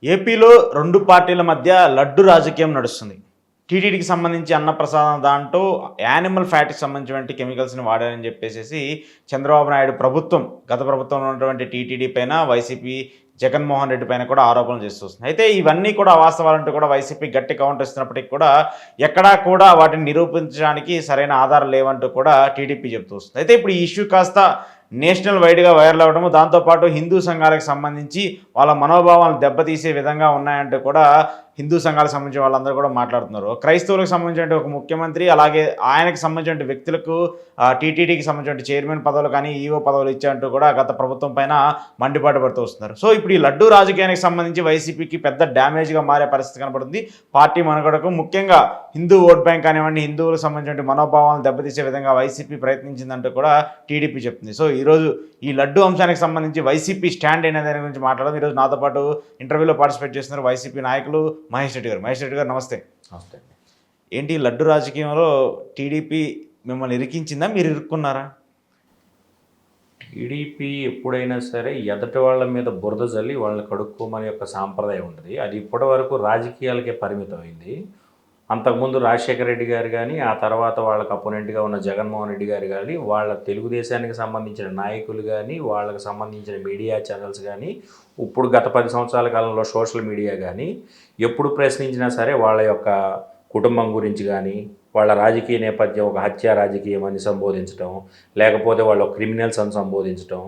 ఏపీలో 2 పార్టీల మధ్య లడ్డు రాజకీయం నడుస్తుంది. టీటీడీకి సంబంధించి అన్నప్రసాదం దాంట్లో యానిమల్ ఫ్యాట్‌కి సంబంధించినటువంటి కెమికల్స్‌ని వాడారని చెప్పేసేసి చంద్రబాబు నాయుడు ప్రభుత్వం, గత ప్రభుత్వంలో ఉన్నటువంటి టీటీడీ పైన వైసీపీ జగన్మోహన్ రెడ్డి పైన కూడా ఆరోపణలు చేస్తూ వస్తుంది. అయితే ఇవన్నీ కూడా అవాస్తవాలంటూ కూడా వైసీపీ గట్టి కౌంటర్ ఇస్తున్నప్పటికీ కూడా ఎక్కడా కూడా వాటిని నిరూపించడానికి సరైన ఆధారాలు లేవంటూ కూడా టీడీపీ చెబుతూ వస్తుంది. అయితే ఇప్పుడు ఈ ఇష్యూ కాస్త నేషనల్ వైడ్గా వైరల్ అవ్వడము, దాంతోపాటు హిందూ సంఘాలకు సంబంధించి వాళ్ళ మనోభావాలను దెబ్బతీసే విధంగా ఉన్నాయంటూ కూడా హిందూ సంఘాలకు సంబంధించిన వాళ్ళందరూ కూడా మాట్లాడుతున్నారు. క్రైస్తవులకు సంబంధించిన ఒక ముఖ్యమంత్రి, అలాగే ఆయనకు సంబంధించిన వ్యక్తులకు టీటీడీకి సంబంధించిన చైర్మన్ పదవులు కానీ ఈఓ పదవులు ఇచ్చారంటూ కూడా గత ప్రభుత్వం పైన మండిపాటు పడుతూ వస్తున్నారు. సో ఇప్పుడు ఈ లడ్డూ రాజకీయానికి సంబంధించి వైసీపీకి పెద్ద డ్యామేజ్గా మారే పరిస్థితి కనబడుతుంది. పార్టీ మనుగడకు ముఖ్యంగా హిందూ ఓట్ బ్యాంక్ కానివ్వండి, హిందువులకు సంబంధించిన మనోభావాలను దెబ్బతీసే విధంగా వైసీపీ ప్రయత్నించిందంటూ కూడా టీడీపీ చెప్తుంది. సో ఈరోజు ఈ లడ్డు అంశానికి సంబంధించి వైసీపీ స్టాండ్ అయిన దాని గురించి మాట్లాడడం, ఈరోజు నాతో పాటు ఇంటర్వ్యూలో పార్టిసిపేట్ చేస్తున్నారు వైసీపీ నాయకులు మహేష్ రెడ్డి గారు. మహేష్ రెడ్డి గారు నమస్తే. నమస్తే. ఏంటి లడ్డు రాజకీయంలో టీడీపీ మిమ్మల్ని ఇరికించిందా, మీరు ఇరుక్కున్నారా? టీడీపీ ఎప్పుడైనా సరే ఎదటి వాళ్ళ మీద బురద జల్లి వాళ్ళని కడుక్కోమని యొక్క సాంప్రదాయం ఉంటుంది. అది ఇప్పటి వరకు రాజకీయాలకే పరిమితమైంది. అంతకుముందు రాజశేఖర రెడ్డి గారు కానీ, ఆ తర్వాత వాళ్ళకి అపోనెంట్గా ఉన్న జగన్మోహన్ రెడ్డి గారు కానీ, వాళ్ళ తెలుగుదేశానికి సంబంధించిన నాయకులు కానీ, వాళ్ళకి సంబంధించిన మీడియా ఛానల్స్ కానీ, ఇప్పుడు గత 10 సంవత్సరాల కాలంలో సోషల్ మీడియా కానీ ఎప్పుడు ప్రశ్నించినా సరే వాళ్ళ యొక్క కుటుంబం గురించి కానీ, వాళ్ళ రాజకీయ నేపథ్యం ఒక హత్యా రాజకీయం అని సంబోధించడం, లేకపోతే వాళ్ళ క్రిమినల్స్ అని సంబోధించడం,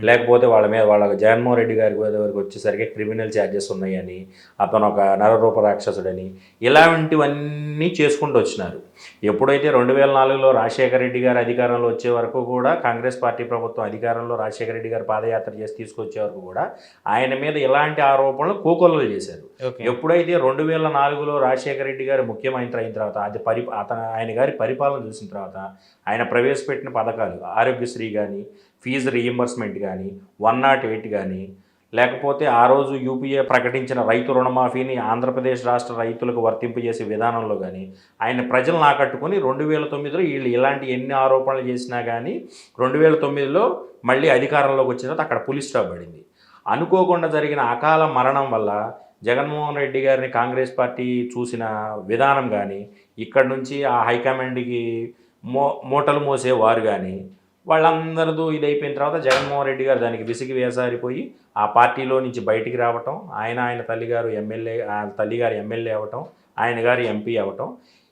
లేకపోతే వాళ్ళ మీద వాళ్ళ జగన్మోహన్ రెడ్డి గారి వరకు వచ్చేసరికి క్రిమినల్ ఛార్జెస్ ఉన్నాయని, అతను ఒక నరరూప రాక్షసుడని, ఇలాంటివన్నీ చేసుకుంటూ వచ్చినారు. ఎప్పుడైతే 2004లో రాజశేఖర రెడ్డి గారు అధికారంలో వచ్చే వరకు కూడా, కాంగ్రెస్ పార్టీ ప్రభుత్వం అధికారంలో రాజశేఖర రెడ్డి గారు పాదయాత్ర చేసి తీసుకొచ్చే వరకు కూడా ఆయన మీద ఇలాంటి ఆరోపణలు కోకొల్లలు చేశారు. ఎప్పుడైతే 2004లో రాజశేఖర రెడ్డి గారు ముఖ్యమంత్రి అయిన తర్వాత ఆయన గారి పరిపాలన చూసిన తర్వాత ఆయన ప్రవేశపెట్టిన పథకాలు ఆరోగ్యశ్రీ కానీ, ఫీజు రీయింబర్స్మెంట్ కానీ, 108 కానీ, లేకపోతే ఆ రోజు యూపీఏ ప్రకటించిన రైతు రుణమాఫీని ఆంధ్రప్రదేశ్ రాష్ట్ర రైతులకు వర్తింపజేసే విధానంలో కానీ ఆయన ప్రజలను ఆకట్టుకొని 2009లో వీళ్ళు ఇలాంటి ఎన్ని ఆరోపణలు చేసినా కానీ 2009లో మళ్ళీ అధికారంలోకి వచ్చిన తర్వాత అక్కడ పులి స్టాప్ పడింది. అనుకోకుండా జరిగిన అకాల మరణం వల్ల జగన్మోహన్ రెడ్డి గారిని కాంగ్రెస్ పార్టీ చూసిన విధానం కానీ, ఇక్కడ నుంచి ఆ హైకమాండ్కి మూటలు మోసేవారు కానీ, వాళ్ళందరూ ఇదైపోయిన తర్వాత జగన్మోహన్ రెడ్డి గారు దానికి విసిగి వేసారిపోయి ఆ పార్టీలో నుంచి బయటికి రావటం, ఆయన తల్లిగారు ఎమ్మెల్యే అవ్వటం, ఆయన గారు ఎంపీ అవ్వటం.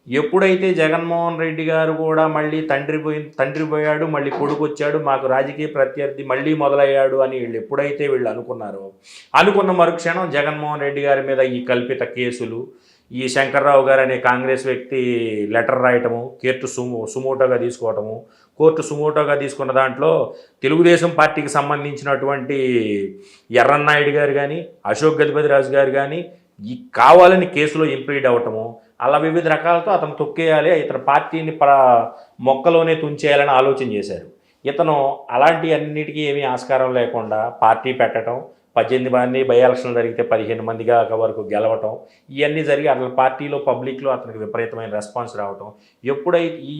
ఎప్పుడైతే జగన్మోహన్ రెడ్డి గారు కూడా మళ్ళీ తండ్రి పోయాడు, మళ్ళీ కొడుకు వచ్చాడు, మాకు రాజకీయ ప్రత్యర్థి మళ్ళీ మొదలయ్యాడు అని ఎప్పుడైతే వీళ్ళు అనుకున్నారో, అనుకున్న మరుక్షణం జగన్మోహన్ రెడ్డి గారి మీద ఈ కల్పిత కేసులు, ఈ శంకర్రావు గారు అనే కాంగ్రెస్ వ్యక్తి లెటర్ రాయటము, సుమోటోగా తీసుకోవటము, కోర్టు సుమోటోగా తీసుకున్న దాంట్లో తెలుగుదేశం పార్టీకి సంబంధించినటువంటి ఎర్రన్నాయుడు గారు కానీ, అశోక్ గజపతిరాజు గారు కానీ ఈ కావాలని కేసులో ఇంప్లీడ్ అవ్వటము, అలా వివిధ రకాలతో అతను తొక్కేయాలి, ఇతని పార్టీని మొక్కలోనే తుంచేయాలని ఆలోచన చేశారు. ఇతను అలాంటి అన్నిటికీ ఏమీ ఆస్కారం లేకుండా పార్టీ పెట్టడం, 18 మంది బై ఎలక్షన్లు జరిగితే 15 మందిగా వరకు గెలవటం, ఇవన్నీ జరిగి అట్లా పార్టీలో పబ్లిక్లో అతనికి విపరీతమైన రెస్పాన్స్ రావటం. ఎప్పుడైతే ఈ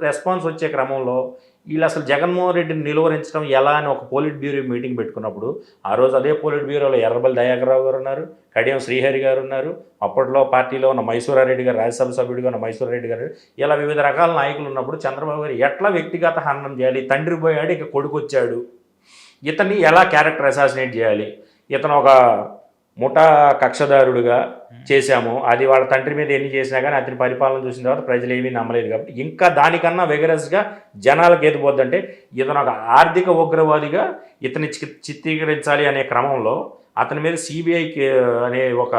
రెస్పాన్స్ వచ్చే క్రమంలో వీళ్ళు అసలు జగన్మోహన్ రెడ్డిని నిలువరించడం ఎలా అని ఒక పోలిట్ బ్యూరో మీటింగ్ పెట్టుకున్నప్పుడు, ఆ రోజు అదే పోలిట్ బ్యూరోలో ఎర్రబెల్లి దయాకర్రావు గారు ఉన్నారు, కడియం శ్రీహరి గారు ఉన్నారు, అప్పట్లో పార్టీలో ఉన్న మైసూరారెడ్డి గారు, రాజ్యసభ సభ్యుడిగా ఉన్న మైసూరారెడ్డి గారు, ఇలా వివిధ రకాల నాయకులు ఉన్నప్పుడు చంద్రబాబు గారు ఎట్లా వ్యక్తిగత హననం చేయాలి, తండ్రి పోయాడు ఇక కొడుకు వచ్చాడు, ఇతన్ని ఎలా క్యారెక్టర్ అసాసినేట్ చేయాలి, ఇతను ఒక ముఠా కక్షదారుడుగా చేశాము, అది వాళ్ళ తండ్రి మీద ఎన్ని చేసినా కానీ అతని పరిపాలన చూసిన తర్వాత ప్రజలు ఏమీ నమ్మలేదు కాబట్టి ఇంకా దానికన్నా వెగరస్గా జనాలకు ఏదిపోద్దంటే ఇతను ఒక ఆర్థిక ఉగ్రవాదిగా ఇతని చిత్రీకరించాలి అనే క్రమంలో అతని మీద సిబిఐ అనే ఒక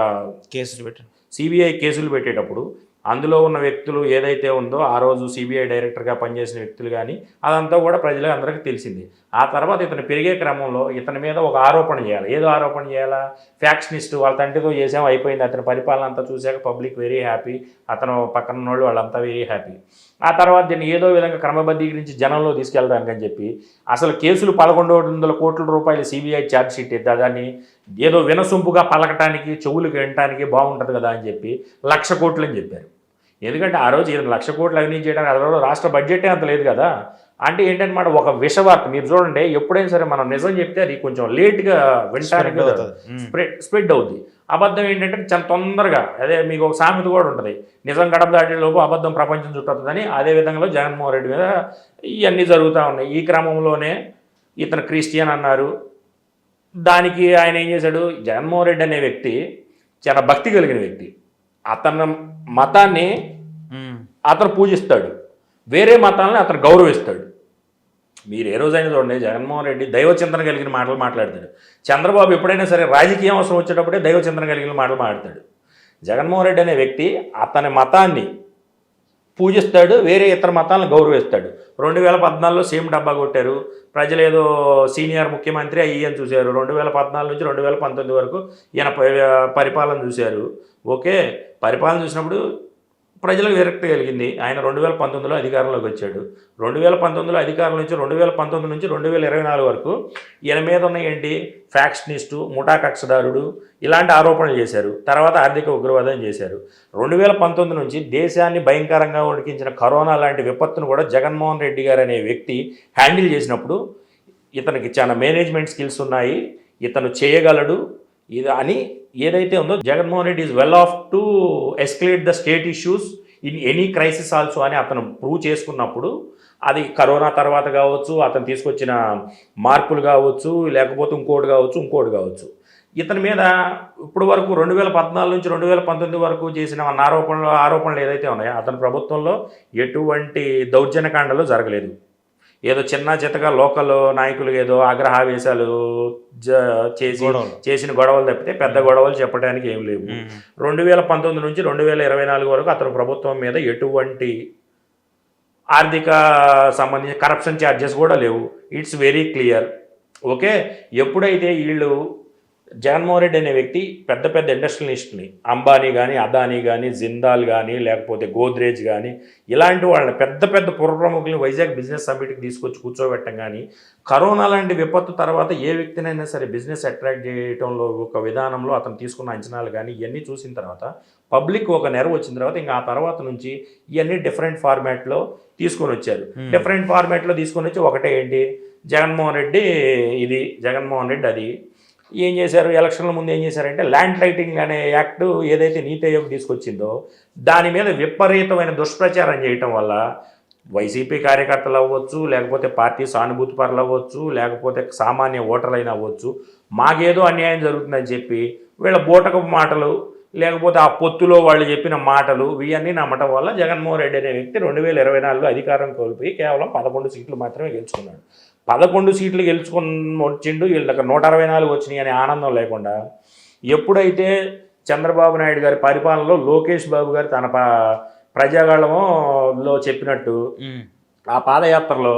సిబిఐ కేసులు పెట్టేటప్పుడు అందులో ఉన్న వ్యక్తులు ఏదైతే ఉందో ఆ రోజు సిబిఐ డైరెక్టర్గా పనిచేసిన వ్యక్తులు కానీ అదంతా కూడా ప్రజలకు అందరికీ తెలిసింది. ఆ తర్వాత ఇతను పెరిగే క్రమంలో ఇతని మీద ఒక ఆరోపణ చేయాలి. ఏదో ఆరోపణ చేయాలా, ఫ్యాక్షనిస్ట్, వాళ్ళ తండ్రితో చేసాం అయిపోయింది, అతని పరిపాలన అంతా చూశాక పబ్లిక్ వెరీ హ్యాపీ, అతను పక్కన ఉన్నోళ్ళు వాళ్ళంతా వెరీ హ్యాపీ. ఆ తర్వాత దీన్ని ఏదో విధంగా క్రమబద్ధీకరించి జనంలో తీసుకెళ్ళడానికి అని చెప్పి అసలు కేసులు 1100 కోట్ల రూపాయలు సిబిఐ ఛార్జ్ షీట్ ఎత్తా, దాన్ని ఏదో వినసొంపుగా పలకటానికి చెవులకు వినటానికి బాగుంటుంది కదా అని చెప్పి 1,00,000 కోట్లు అని చెప్పారు. ఎందుకంటే ఆ రోజు 1,00,000 కోట్లు అవినీతి చేయడానికి ఆ రోజు రాష్ట్ర బడ్జెటే అంత లేదు కదా. అంటే ఏంటన్నమాట ఒక విషవార్త. మీరు చూడండి, ఎప్పుడైనా సరే మనం నిజం చెప్తే అది కొంచెం లేట్గా వినటానికి స్ప్రెడ్ అవుద్ది. అబద్ధం ఏంటంటే చాలా తొందరగా, అదే మీకు ఒక సామెత కూడా ఉంటుంది, నిజం గడప దాటేలోపు అబద్ధం ప్రపంచం చుట్టొస్తుందని. అదే విధంగా జగన్మోహన్ రెడ్డి మీద ఇవన్నీ జరుగుతూ ఉన్నాయి. ఈ క్రమంలోనే ఇతను క్రిస్టియన్ అన్నారు. దానికి ఆయన ఏం చేశాడు, జగన్మోహన్ రెడ్డి అనే వ్యక్తి చాలా భక్తి కలిగిన వ్యక్తి. అతని మతాన్ని అతను పూజిస్తాడు, వేరే మతాలని అతను గౌరవిస్తాడు. మీరు ఏ రోజైనా చూడండి, జగన్మోహన్ రెడ్డి దైవచింతన కలిగిన మాటలు మాట్లాడతాడు. చంద్రబాబు ఎప్పుడైనా సరే రాజకీయం అవసరం వచ్చేటప్పుడే దైవచింతన కలిగిన మాటలు మాట్లాడతాడు. జగన్మోహన్ రెడ్డి అనే వ్యక్తి అతని మతాన్ని పూజిస్తాడు, వేరే ఇతర మతాలను గౌరవిస్తాడు. 2014లో సేమ్ డబ్బా కొట్టారు ప్రజలు, ఏదో సీనియర్ ముఖ్యమంత్రి ఈయన చూశారు. 2014 నుంచి 2019 వరకు ఈయన పరిపాలన చూశారు. ఓకే, పరిపాలన చూసినప్పుడు ప్రజలకు విరక్తి కలిగింది. ఆయన 2019లో అధికారంలోకి వచ్చాడు. 2019లో అధికారం నుంచి 2019 నుంచి 2024 వరకు ఈయన మీద ఉన్న ఏంటి, ఫ్యాక్షనిస్టు, ముఠా కక్షదారుడు, ఇలాంటి ఆరోపణలు చేశారు. తర్వాత ఆర్థిక ఉగ్రవాదం చేశారు. 2019 నుంచి దేశాన్ని భయంకరంగా ఉడికించిన కరోనా లాంటి విపత్తును కూడా జగన్మోహన్ రెడ్డి గారు అనే వ్యక్తి హ్యాండిల్ చేసినప్పుడు ఇతనికి చాలా మేనేజ్మెంట్ స్కిల్స్ ఉన్నాయి, ఇతను చేయగలడు ఇది అని ఏదైతే ఉందో, Jaganmohan Reddy is well off to escalate the state issues in any crisis also అని అతను ప్రూవ్ చేసుకున్నప్పుడు, అది కరోనా తర్వాత కావచ్చు, అతను తీసుకొచ్చిన మార్పులు కావచ్చు, లేకపోతే ఇంకోటి కావచ్చు, ఇతని మీద ఇప్పుడు వరకు 2014 నుంచి 2019 వరకు చేసిన ఆరోపణలు ఏదైతే ఉన్నాయో, అతని ప్రభుత్వంలో ఎటువంటి దౌర్జన్యకాండలు జరగలేదు. ఏదో చిన్న చితగా లోకల్ నాయకులు ఏదో ఆగ్రహావేశాలు చేసిన గొడవలు తప్పితే పెద్ద గొడవలు చెప్పడానికి ఏం లేవు. 2019 నుంచి 2024 వరకు అతను ప్రభుత్వం మీద ఎటువంటి ఆర్థిక సంబంధించిన కరప్షన్ ఛార్జెస్ కూడా లేవు. It's very clear. ఓకే, ఎప్పుడైతే వీళ్ళు జగన్మోహన్ రెడ్డి అనే వ్యక్తి పెద్ద పెద్ద ఇండస్ట్రియలిస్ట్ని, అంబానీ కానీ, అదానీ కానీ, జిందాల్ కానీ, లేకపోతే గోద్రేజ్ కానీ, ఇలాంటి వాళ్ళని పెద్ద పెద్ద ప్రముఖులను వైజాగ్ బిజినెస్ సమ్మిట్కి తీసుకొచ్చి కూర్చోబెట్టం కానీ, కరోనా లాంటి విపత్తు తర్వాత ఏ వ్యక్తినైనా సరే బిజినెస్ అట్రాక్ట్ చేయడంలో ఒక విధానంలో అతను తీసుకున్న అంచనాలు కానీ ఇవన్నీ చూసిన తర్వాత పబ్లిక్ ఒక నెరవు వచ్చిన తర్వాత ఇంకా ఆ తర్వాత నుంచి ఇవన్నీ డిఫరెంట్ ఫార్మాట్లో తీసుకొని వచ్చారు. డిఫరెంట్ ఫార్మాట్లో తీసుకొని వచ్చి ఒకటే ఏంటి, జగన్మోహన్ రెడ్డి ఇది, జగన్మోహన్ రెడ్డి అది. ఏం చేశారు, ఎలక్షన్ల ముందు ఏం చేశారంటే ల్యాండ్ టైటింగ్ అనే యాక్ట్ ఏదైతే నీతి ఆయోగ్ తీసుకొచ్చిందో దాని మీద విపరీతమైన దుష్ప్రచారం చేయటం వల్ల వైసీపీ కార్యకర్తలు అవ్వచ్చు, లేకపోతే పార్టీ సానుభూతి పరులు అవ్వచ్చు, లేకపోతే సామాన్య ఓటర్లైనా అవ్వచ్చు, మాకేదో అన్యాయం జరుగుతుందని చెప్పి వీళ్ళ బూటకపు మాటలు, లేకపోతే ఆ పొత్తులో వాళ్ళు చెప్పిన మాటలు ఇవన్నీ నమ్మటం వల్ల జగన్మోహన్ రెడ్డి అనే వ్యక్తి 2024లో అధికారం కోల్పోయి కేవలం 11 సీట్లు మాత్రమే గెలుచుకున్నాడు. 11 సీట్లు గెలుచుకుని వచ్చిండు, వీళ్ళకి 164 వచ్చినాయి అనే ఆనందం లేకుండా, ఎప్పుడైతే చంద్రబాబు నాయుడు గారి పరిపాలనలో లోకేష్ బాబు గారు తన ప్రజాగళంలో చెప్పినట్టు ఆ పాదయాత్రలో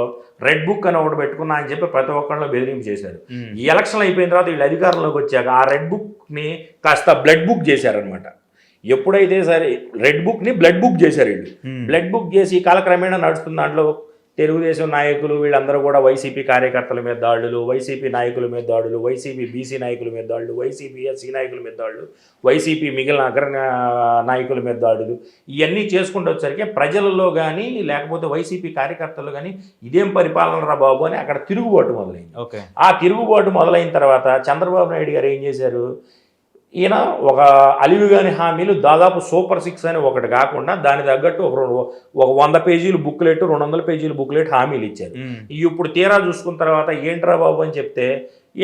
రెడ్ బుక్ అని ఒకటి పెట్టుకున్నా అని చెప్పి ప్రతి ఒక్కరిలో బెదిరింపు చేశారు. ఈ ఎలక్షన్లు అయిపోయిన తర్వాత వీళ్ళు అధికారంలోకి వచ్చాక ఆ రెడ్ బుక్ని కాస్త బ్లడ్ బుక్ చేశారనమాట. ఎప్పుడైతే సరే రెడ్ బుక్ని బ్లడ్ బుక్ చేశారు వీళ్ళు. బ్లడ్ బుక్ చేసి కాలక్రమేణా నడుస్తున్న దాంట్లో తెలుగుదేశం నాయకులు వీళ్ళందరూ కూడా వైసీపీ కార్యకర్తల మీద దాడులు, వైసీపీ నాయకుల మీద దాడులు, వైసీపీ బీసీ నాయకుల మీద దాడులు, వైసీపీ ఎస్సీ నాయకుల మీద దాడులు, వైసీపీ మిగిలిన అగ్ర నాయకుల మీద దాడులు, ఇవన్నీ చేసుకుంటూ వచ్చేసరికి ప్రజలలో కానీ లేకపోతే వైసీపీ కార్యకర్తలు కానీ ఇదేం పరిపాలన రా బాబు అని అక్కడ తిరుగుబాటు మొదలైంది. ఆ తిరుగుబాటు మొదలైన తర్వాత చంద్రబాబు నాయుడు గారు ఏం చేశారు, ఈయన ఒక అలివిగాని హామీలు దాదాపు సూపర్ 6 అని ఒకటి కాకుండా దాని తగ్గట్టు ఒక 100 పేజీలు బుక్లెట్, 200 పేజీలు బుక్లెట్ హామీలు ఇచ్చారు. ఇప్పుడు తీరా చూసుకున్న తర్వాత ఏంట్రా బాబు అని చెప్తే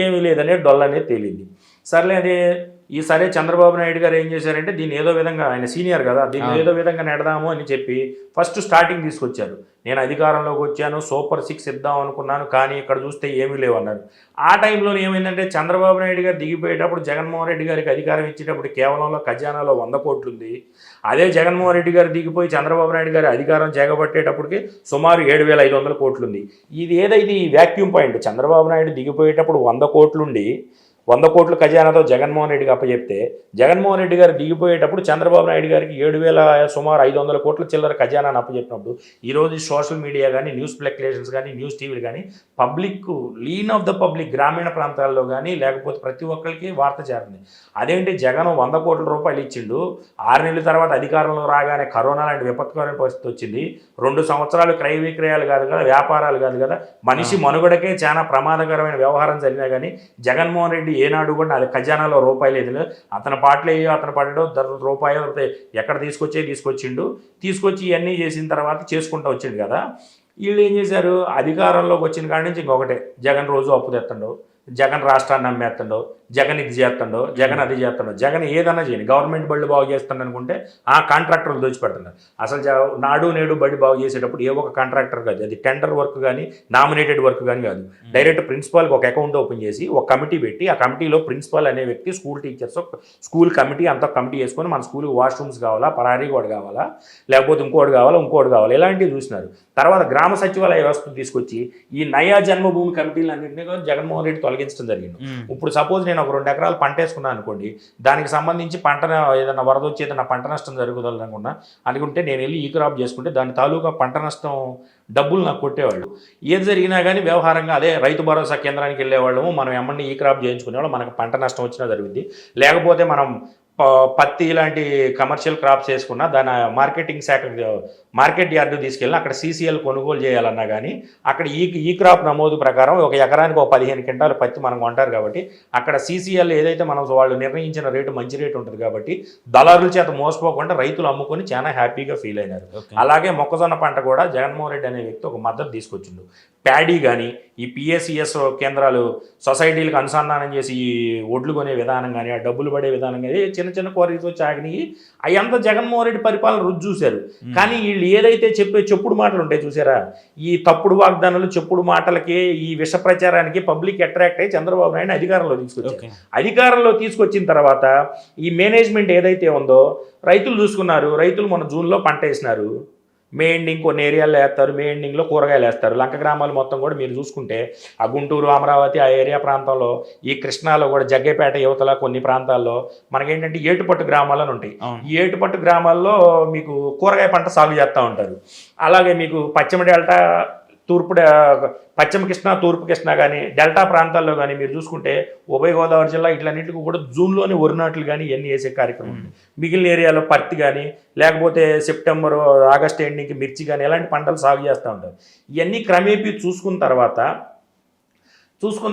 ఏమీ లేదనే డొల్లనే తేలింది. సర్లే అదే ఈసారి చంద్రబాబు నాయుడు గారు ఏం చేశారంటే దీన్ని ఏదో విధంగా, ఆయన సీనియర్ కదా, దీన్ని ఏదో విధంగా నెడదాము అని చెప్పి ఫస్ట్ స్టార్టింగ్ తీసుకొచ్చారు. నేను అధికారంలోకి వచ్చాను, సూపర్ 6 ఇద్దాం అనుకున్నాను, కానీ ఇక్కడ చూస్తే ఏమీ లేవన్నారు. ఆ టైంలో ఏమైందంటే చంద్రబాబు నాయుడు గారు దిగిపోయేటప్పుడు జగన్మోహన్ రెడ్డి గారికి అధికారం ఇచ్చేటప్పుడు కేవలంలో ఖజానాలో 100 కోట్లు ఉంది. అదే జగన్మోహన్ రెడ్డి గారు దిగిపోయి చంద్రబాబు నాయుడు గారి అధికారం చేపట్టేటప్పటికి సుమారు 7,500 కోట్లు ఉంది. ఇది ఏదైతే ఈ వ్యాక్యూమ్ పాయింట్, చంద్రబాబు నాయుడు దిగిపోయేటప్పుడు 100 కోట్లుండి 100 కోట్ల ఖజానాతో జగన్మోహన్ రెడ్డికి అప్పచెప్తే జగన్మోహన్ రెడ్డి గారు దిగిపోయేటప్పుడు చంద్రబాబు నాయుడు గారికి 7,000 సుమారు 500 కోట్ల చిల్లర ఖజానాను అప్పచెప్పినప్పుడు ఈరోజు సోషల్ మీడియా కానీ న్యూస్ స్పెక్యులేషన్స్ కానీ న్యూస్ టీవీలు కానీ public lean of the public గ్రామీణ ప్రాంతాల్లో కానీ లేకపోతే ప్రతి ఒక్కరికి వార్త చేరుతుంది. అదేంటి జగన్ 100 కోట్ల రూపాయలు ఇచ్చిండు, 6 నెలల తర్వాత అధికారంలో రాగానే కరోనా లాంటి విపత్కరమైన పరిస్థితి వచ్చింది, 2 సంవత్సరాలు క్రయ విక్రయాలు కాదు కదా, వ్యాపారాలు కాదు కదా, మనిషి మనుగడకే చాలా ప్రమాదకరమైన వ్యవహారం జరిగినా కానీ జగన్మోహన్ రెడ్డి ఏనాడు కూడా అది ఖజానాలో రూపాయి లేదు. అతని పాటలు అయ్యో అతను పడడం రూపాయలు ఎక్కడ తీసుకొచ్చిండు, తీసుకొచ్చి ఇవన్నీ చేసిన తర్వాత చేసుకుంటూ వచ్చిండు కదా. వీళ్ళు ఏం చేశారు, అధికారంలోకి వచ్చిన కాడి నుంచి ఇంకొకటే, జగన్ రోజు అప్పు తెస్తుండవు, జగన్ రాష్ట్రాన్ని అమ్మేస్తుండో, జగన్ ఇది చేస్తుండో, జగన్ అది చేస్తుండో, జగన్ ఏదన్నా చేయని గవర్నమెంట్ బళ్ళు బాగు చేస్తాడు అనుకుంటే ఆ కాంట్రాక్టర్లు దోచిపెడుతున్నారు. అసలు నాడు నేడు బడి బాగు చేసేటప్పుడు ఏ ఒక కాంట్రాక్టర్ కాదు, అది టెండర్ వర్క్ కానీ నామినేటెడ్ వర్క్ కానీ కాదు, డైరెక్ట్ ప్రిన్సిపాల్కి ఒక అకౌంట్ ఓపెన్ చేసి ఒక కమిటీ పెట్టి ఆ కమిటీలో ప్రిన్సిపాల్ అనే వ్యక్తి స్కూల్ టీచర్స్ స్కూల్ కమిటీ అంతా కమిటీ చేసుకొని మన స్కూల్కి వాష్రూమ్స్ కావాలా, పరారీ కూడా కావాలా, లేకపోతే ఇంకోటి కావాలా ఇలాంటివి చూసినారు. తర్వాత గ్రామ సచివాలయ వ్యవస్థను తీసుకొచ్చి ఈ నయా జన్మభూమి కమిటీలు అన్నింటినీ జగన్మోహన్ రెడ్డి తొలగించడం జరిగింది. ఇప్పుడు సపోజ్ నేను ఒక 2 ఎకరాలు పంట వేసుకున్నాను అనుకోండి, దానికి సంబంధించి పంట ఏదైనా వరద వచ్చి ఏదైనా పంట నష్టం జరుగుతుంది అనుకుంటే నేను వెళ్ళి ఈ క్రాప్ చేసుకుంటే దాని తాలూకా పంట నష్టం డబ్బులు నాకు కొట్టేవాళ్ళు. ఏది జరిగినా కానీ వ్యవహారంగా అదే రైతు భరోసా కేంద్రానికి వెళ్ళేవాళ్ళము, మనం ఎమ్మని ఈ క్రాప్ చేయించుకునేవాళ్ళు, మనకు పంట నష్టం వచ్చినా జరుగుద్ది. లేకపోతే మనం పత్తి ఇలాంటి కమర్షియల్ క్రాప్స్ వేసుకున్నా దాని మార్కెటింగ్ శాఖ మార్కెట్ యార్డు తీసుకెళ్ళి అక్కడ సీసీఎల్ కొనుగోలు చేయాలన్నా కానీ అక్కడ ఈ క్రాప్ నమోదు ప్రకారం ఒక ఎకరానికి 15 క్వింటాలు పత్తి మనం కొంటారు కాబట్టి అక్కడ సీసీఎల్ ఏదైతే మనం వాళ్ళు నిర్ణయించిన రేటు మంచి రేటు ఉంటుంది కాబట్టి దళారుల చేత మోసపోకుండా రైతులు అమ్ముకొని చాలా హ్యాపీగా ఫీల్ అయినారు. అలాగే మొక్కజొన్న పంట కూడా జగన్మోహన్ రెడ్డి అనే వ్యక్తి ఒక మద్దతు తీసుకొచ్చిండు. ప్యాడీ కానీ ఈ పిఎస్సిఎస్ కేంద్రాలు సొసైటీలకు అనుసంధానం చేసి ఈ ఒడ్లు కొనే విధానం కానీ ఆ డబ్బులు పడే విధానం కానీ చిన్న కోరికతో వచ్చి అయ్యంతా జగన్మోహన్ రెడ్డి పరిపాలన రుచి చూశారు. కానీ వీళ్ళు ఏదైతే చెప్పుడు మాటలు ఉంటాయి చూసారా, ఈ తప్పుడు వాగ్దానాలు చెప్పుడు మాటలకి ఈ విష ప్రచారానికి పబ్లిక్ అట్రాక్ట్ అయ్యి చంద్రబాబు నాయుడు అధికారంలో తీసుకొచ్చారు. అధికారంలో తీసుకొచ్చిన తర్వాత ఈ మేనేజ్మెంట్ ఏదైతే ఉందో రైతులు చూసుకున్నారు. రైతులు మొన్న జూన్లో పంట వేసినారు, మే ఎండింగ్ కొన్ని ఏరియాల్లో వేస్తారు, మే ఎండింగ్లో కూరగాయలు వేస్తారు. లంక గ్రామాలు మొత్తం కూడా మీరు చూసుకుంటే ఆ గుంటూరు, అమరావతి ఆ ఏరియా ప్రాంతంలో ఈ కృష్ణాలో కూడా జగ్గేపేట యువతల కొన్ని ప్రాంతాల్లో మనకేంటంటే ఏటుపట్టు గ్రామాలను ఉంటాయి. ఈ ఏటుపట్టు గ్రామాల్లో మీకు కూరగాయ పంట సాగు చేస్తూ ఉంటారు. అలాగే మీకు పశ్చిమ డెల్టా పశ్చిమ కృష్ణ, తూర్పు కృష్ణ కానీ డెల్టా ప్రాంతాల్లో కానీ మీరు చూసుకుంటే ఉభయ గోదావరి జిల్లా ఇట్లన్నింటికి కూడా జూన్లోనే వరి నాట్లు కానీ ఇవన్నీ వేసే కార్యక్రమం ఉంది. మిగిలిన ఏరియాలో పత్తి కానీ లేకపోతే సెప్టెంబర్, ఆగస్టు ఎండింగ్కి మిర్చి కానీ ఇలాంటి పంటలు సాగు చేస్తూ ఉంటారు. ఇవన్నీ క్రమేపీ చూసుకున్న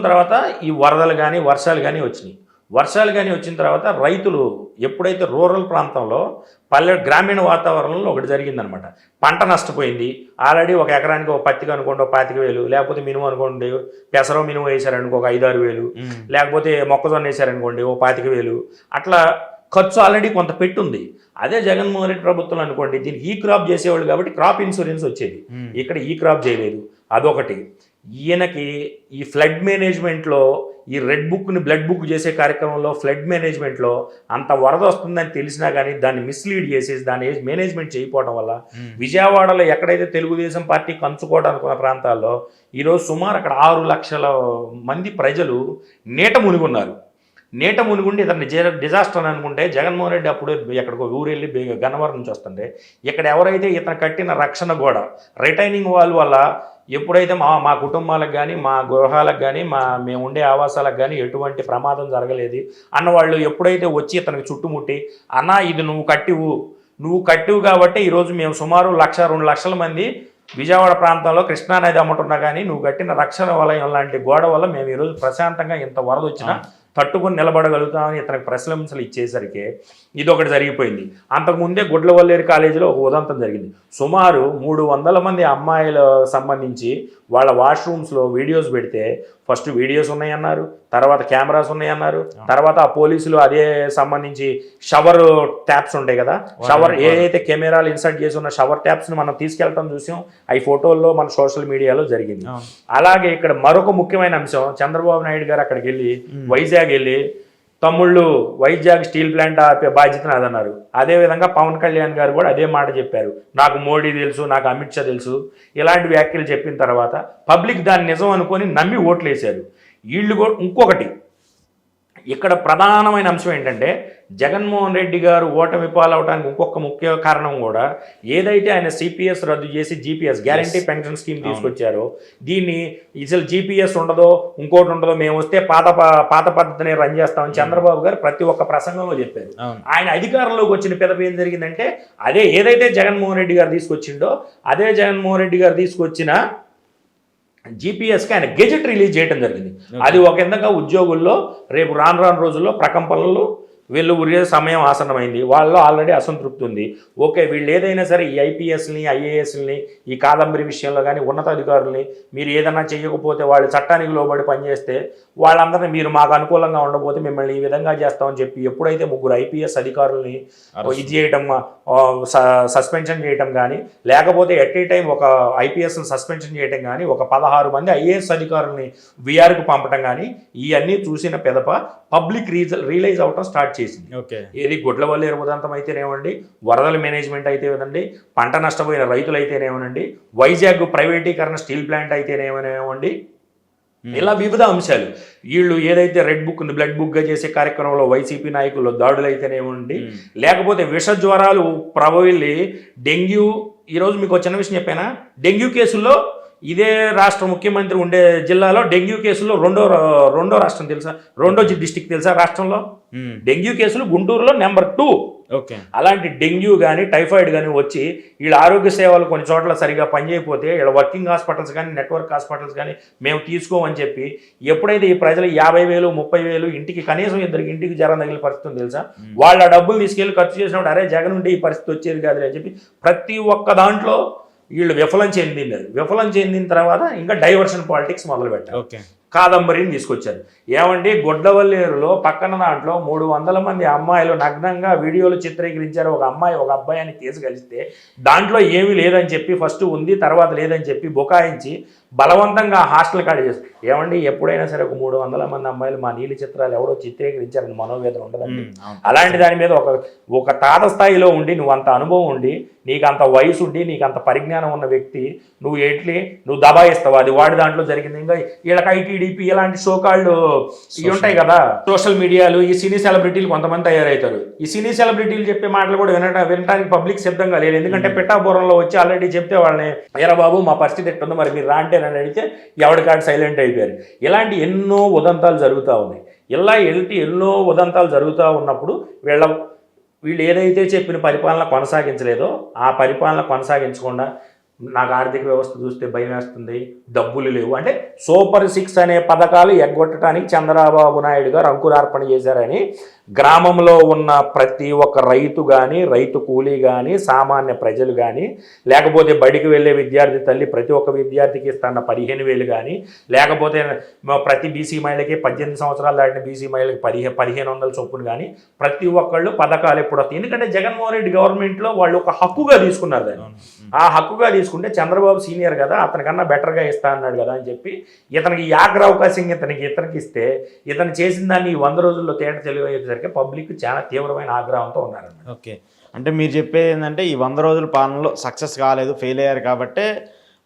తర్వాత ఈ వరదలు కానీ వర్షాలు కానీ వచ్చినాయి. వర్షాలు కానీ వచ్చిన తర్వాత రైతులు ఎప్పుడైతే రూరల్ ప్రాంతంలో గ్రామీణ వాతావరణంలో ఒకటి జరిగిందనమాట, పంట నష్టపోయింది. ఆల్రెడీ ఒక ఎకరానికి ఒక పత్తికి అనుకోండి 25,000, లేకపోతే మినుము అనుకోండి పెసరో మినుము వేసారనుకో ఒక 5-6,000, లేకపోతే మొక్కజొన్న వేసారనుకోండి ఓ 25,000, అట్లా ఖర్చు ఆల్రెడీ కొంత పెట్టుంది. అదే జగన్మోహన్ రెడ్డి ప్రభుత్వం అనుకోండి దీనికి ఈ క్రాప్ చేసేవాళ్ళు కాబట్టి క్రాప్ ఇన్సూరెన్స్ వచ్చేది, ఇక్కడ ఈ క్రాప్ చేయలేదు. అదొకటి. ఈయనకి ఈ ఫ్లడ్ మేనేజ్మెంట్లో ఈ రెడ్ బుక్ని బ్లడ్ బుక్ చేసే కార్యక్రమంలో ఫ్లడ్ మేనేజ్మెంట్లో అంత వరద వస్తుందని తెలిసినా కానీ దాన్ని మిస్లీడ్ చేసేసి దాన్ని మేనేజ్మెంట్ చేయకపోవడం వల్ల విజయవాడలో ఎక్కడైతే తెలుగుదేశం పార్టీ కంచుకోవడం అనుకున్న ప్రాంతాల్లో ఈరోజు సుమారు అక్కడ 6 లక్షల మంది ప్రజలు నీట మునిగున్నారు. నీట మునిగుండి ఇతన్ని డిజాస్టర్ అని అనుకుంటే జగన్మోహన్ రెడ్డి అప్పుడు ఎక్కడికో ఊరు వెళ్ళి గన్నవరం నుంచి వస్తుంటే ఇక్కడ ఎవరైతే ఇతను కట్టిన రక్షణ గోడ రిటైనింగ్ వాల్ వల్ల ఎప్పుడైతే మా కుటుంబాలకు కానీ మా గృహాలకు కానీ మేము ఉండే ఆవాసాలకు కానీ ఎటువంటి ప్రమాదం జరగలేదు అన్నవాళ్ళు ఎప్పుడైతే వచ్చి ఇతనికి చుట్టుముట్టి అన్నా ఇది నువ్వు కట్టివు కాబట్టి ఈరోజు మేము సుమారు 1-2 లక్షల మంది విజయవాడ ప్రాంతంలో కృష్ణానది అమ్మటున్నా కానీ నువ్వు కట్టిన రక్షణ వలయం లాంటి గోడ వల్ల మేము ఈరోజు ప్రశాంతంగా ఇంత వరద వచ్చినా తట్టుకొని నిలబడగలుగుతామని ఇతనికి ప్రశంసలు ఇచ్చేసరికి ఇదొకటి జరిగిపోయింది. అంతకుముందే గుడ్లవల్లేరు కాలేజీలో ఒక ఉదంతం జరిగింది. సుమారు 300 మంది అమ్మాయిల సంబంధించి వాళ్ళ వాష్రూమ్స్లో వీడియోస్ పెడితే ఫస్ట్ వీడియోస్ ఉన్నాయన్నారు, తర్వాత కెమెరాస్ ఉన్నాయన్నారు, తర్వాత ఆ పోలీసులు అదే సంబంధించి షవర్ ట్యాప్స్ ఉంటాయి కదా, షవర్ ఏదైతే కెమెరాలు ఇన్సర్ట్ చేసి ఉన్న షవర్ ట్యాప్స్ని మనం తీసుకెళ్ళటం చూసాం. అవి ఫోటోల్లో మన సోషల్ మీడియాలో జరిగింది. అలాగే ఇక్కడ మరొక ముఖ్యమైన అంశం, చంద్రబాబు నాయుడు గారు అక్కడికి వెళ్ళి వైజాగ్ వెళ్ళి తమ్ముళ్ళు వైజాగ్ స్టీల్ ప్లాంట్ ఆపే బాధ్యత నాదన్నారు. అదేవిధంగా పవన్ కళ్యాణ్ గారు కూడా అదే మాట చెప్పారు, నాకు మోడీ తెలుసు, నాకు అమిత్ షా తెలుసు, ఇలాంటి వ్యాఖ్యలు చెప్పిన తర్వాత పబ్లిక్ దాన్ని నిజం అనుకొని నమ్మి ఓట్లు వేశారు. వీళ్ళు కూడా ఇంకొకటి ఇక్కడ ప్రధానమైన అంశం ఏంటంటే జగన్మోహన్ రెడ్డి గారు ఓటమి పాలవడానికి ఇంకొక ముఖ్య కారణం కూడా ఏదైతే ఆయన సిపిఎస్ రద్దు చేసి జీపీఎస్ గ్యారంటీ పెన్షన్ స్కీమ్ తీసుకొచ్చారో దీన్ని అసలు జీపీఎస్ ఉండదో ఇంకోటి ఉండదో మేము వస్తే పాత పద్ధతిని రన్ చేస్తామని చంద్రబాబు గారు ప్రతి ఒక్క ప్రసంగంలో చెప్పారు. ఆయన అధికారంలోకి వచ్చిన పెదప ఏం జరిగిందంటే అదే ఏదైతే జగన్మోహన్ రెడ్డి గారు తీసుకొచ్చిండో అదే జగన్మోహన్ రెడ్డి గారు తీసుకొచ్చిన జీపీఎస్కి ఆయన గెజెట్ రిలీజ్ చేయడం జరిగింది. అది ఒక విధంగా ఉద్యోగుల్లో రేపు రాను రోజుల్లో ప్రకంపనలు వీళ్ళు ఉరే సమయం ఆసన్నమైంది. వాళ్ళలో ఆల్రెడీ అసంతృప్తి ఉంది. ఓకే, వీళ్ళు ఏదైనా సరే ఈ ఐపీఎస్ని ఐఏఎస్ని ఈ కాదంబరి విషయంలో కానీ ఉన్నతాధికారుల్ని మీరు ఏదైనా చేయకపోతే వాళ్ళు చట్టానికి లోబడి పనిచేస్తే వాళ్ళందరినీ మీరు మాకు అనుకూలంగా ఉండకపోతే మిమ్మల్ని ఈ విధంగా చేస్తామని చెప్పి ఎప్పుడైతే 3 ఐపీఎస్ అధికారుల్ని ఇది చేయటం సస్పెన్షన్ చేయటం కానీ లేకపోతే ఎట్ ఏ టైం ఒక ఐపీఎస్ని సస్పెన్షన్ చేయటం కానీ ఒక 16 మంది ఐఏఎస్ అధికారుల్ని వీఆర్కి పంపటం కానీ ఇవన్నీ చూసిన పెదప పబ్లిక్ రియలైజ్ అవటం స్టార్ట్ చేసింది. ఏది గొడ్లవల్లేరు ఉదంతం అయితేనేమండి, వరదల మేనేజ్మెంట్ అయితేనండి, పంట నష్టపోయిన రైతులు అయితేనేమనండి, వైజాగ్ ప్రైవేటీకరణ స్టీల్ ప్లాంట్ అయితేనేమనేమండి, ఇలా వివిధ అంశాలు. వీళ్ళు ఏదైతే బ్లడ్ బుక్గా చేసే కార్యక్రమంలో వైసీపీ నాయకులు దాడులు అయితేనేమండి, లేకపోతే విష జ్వరాలు ప్రబలి డెంగ్యూ. ఈరోజు మీకు చిన్న విషయం చెప్పానా, డెంగ్యూ కేసుల్లో ఇదే రాష్ట్ర ముఖ్యమంత్రి ఉండే జిల్లాలో డెంగ్యూ కేసుల్లో రెండో రాష్ట్రం తెలుసా, రెండో డిస్టిక్ తెలుసా రాష్ట్రంలో డెంగ్యూ కేసులు గుంటూరులో నెంబర్ 2. ఓకే, అలాంటి డెంగ్యూ కానీ టైఫాయిడ్ కానీ వచ్చి వీళ్ళ ఆరోగ్య సేవలు కొన్ని చోట్ల సరిగా పనిచేయకపోతే వీళ్ళ వర్కింగ్ హాస్పిటల్స్ కానీ నెట్వర్క్ హాస్పిటల్స్ కానీ మేము తీసుకోమని చెప్పి ఎప్పుడైతే ఈ ప్రజలు 50,000 30,000 ఇంటికి కనీసం 2 ఇంటికి జ్వరం తగిలిన పరిస్థితి ఉంది తెలుసా, వాళ్ళ డబ్బులు తీసుకెళ్ళి ఖర్చు చేసినప్పుడు అరే జగన్ ఉంటే ఈ పరిస్థితి వచ్చేది కాదు అని చెప్పి ప్రతి ఒక్క దాంట్లో వీళ్ళు విఫలం చెందిన తర్వాత ఇంకా డైవర్షన్ పాలిటిక్స్ మొదలుపెట్టారు. కాదంబరిని తీసుకొచ్చారు. ఏమండి, గొడ్లవల్లేరులో పక్కన దాంట్లో 300 మంది అమ్మాయిలు నగ్నంగా వీడియోలు చిత్రీకరించారు. ఒక అబ్బాయి అని కేసు కలిస్తే దాంట్లో ఏమీ లేదని చెప్పి ఫస్ట్ ఉంది తర్వాత లేదని చెప్పి బుకాయించి బలవంతంగా హాస్టల్ కాడ చేస్తారు. ఏమండి, ఎప్పుడైనా సరే ఒక 300 మంది అమ్మాయిలు మా నీలి చిత్రాలు ఎవడో చిత్రీకరించారని మనోవేదన ఉండదండి. అలాంటి దాని మీద ఒక తాత స్థాయిలో ఉండి నువ్వు అంత అనుభవం ఉండి నీకు అంత వయసు ఉండి నీకు అంత పరిజ్ఞానం ఉన్న వ్యక్తి నువ్వు దబాయిస్తావు. అది వాడి దాంట్లో జరిగింది. ఇంకా వీళ్ళకి ఐటీడీపీ ఇలాంటి షోకాళ్ళు ఇవి ఉంటాయి కదా, సోషల్ మీడియాలు, ఈ సినీ సెలబ్రిటీలు కొంతమంది తయారవుతారు. ఈ సినీ సెలబ్రిటీలు చెప్పే మాటలు కూడా వినడానికి పబ్లిక్ సిద్ధంగా లేదు. ఎందుకంటే పిఠాపురంలో వచ్చి ఆల్రెడీ చెప్తే వాళ్ళని ఎరా బాబు మా పరిస్థితి ఎట్టుందో మరి మీరు రాంటే అని అడిగితే ఎవరికాడు సైలెంట్ అయిపోయారు. ఇలాంటి ఎన్నో ఉదంతాలు జరుగుతూ ఉన్నాయి. ఎన్నో ఉదంతాలు జరుగుతూ ఉన్నప్పుడు వీళ్ళు ఏదైతే చెప్పిన పరిపాలన కొనసాగించలేదో ఆ పరిపాలన కొనసాగించకుండా నాకు ఆర్థిక వ్యవస్థ చూస్తే భయం వేస్తుంది, డబ్బులు లేవు అంటే సూపర్ 6 అనే పథకాలు ఎగ్గొట్టడానికి చంద్రబాబు నాయుడు గారు అంకురార్పణ చేశారని గ్రామంలో ఉన్న ప్రతి ఒక్క రైతు కానీ రైతు కూలీ కానీ సామాన్య ప్రజలు కానీ లేకపోతే బడికి వెళ్ళే విద్యార్థి తల్లి ప్రతి ఒక్క విద్యార్థికి ఇస్తున్న 15,000 కానీ లేకపోతే ప్రతి బీసీ మహిళకి 18 సంవత్సరాలు దాటిన బీసీ మహిళకి 1,500 చొప్పున కానీ ప్రతి ఒక్కళ్ళు పథకాలు ఎప్పుడు వస్తాయి. ఎందుకంటే జగన్మోహన్ రెడ్డి గవర్నమెంట్లో వాళ్ళు ఒక హక్కుగా తీసుకున్నారు దాన్ని. ఆ హక్కుగా తీసుకుంటే చంద్రబాబు సీనియర్ కదా అతనికన్నా బెటర్గా ఇస్తా అన్నాడు కదా అని చెప్పి ఇతనికి ఈ ఆగ్ర అవకాశం ఇతనికి ఇస్తే ఇతను చేసిన దాన్ని 100 రోజుల్లో తేట తెలియజేసరికి పబ్లిక్ చాలా తీవ్రమైన ఆగ్రహంతో ఉన్నారు. ఓకే, అంటే మీరు చెప్పేది ఏంటంటే ఈ 100 రోజుల పాలనలో సక్సెస్ కాలేదు, ఫెయిల్ అయ్యారు కాబట్టి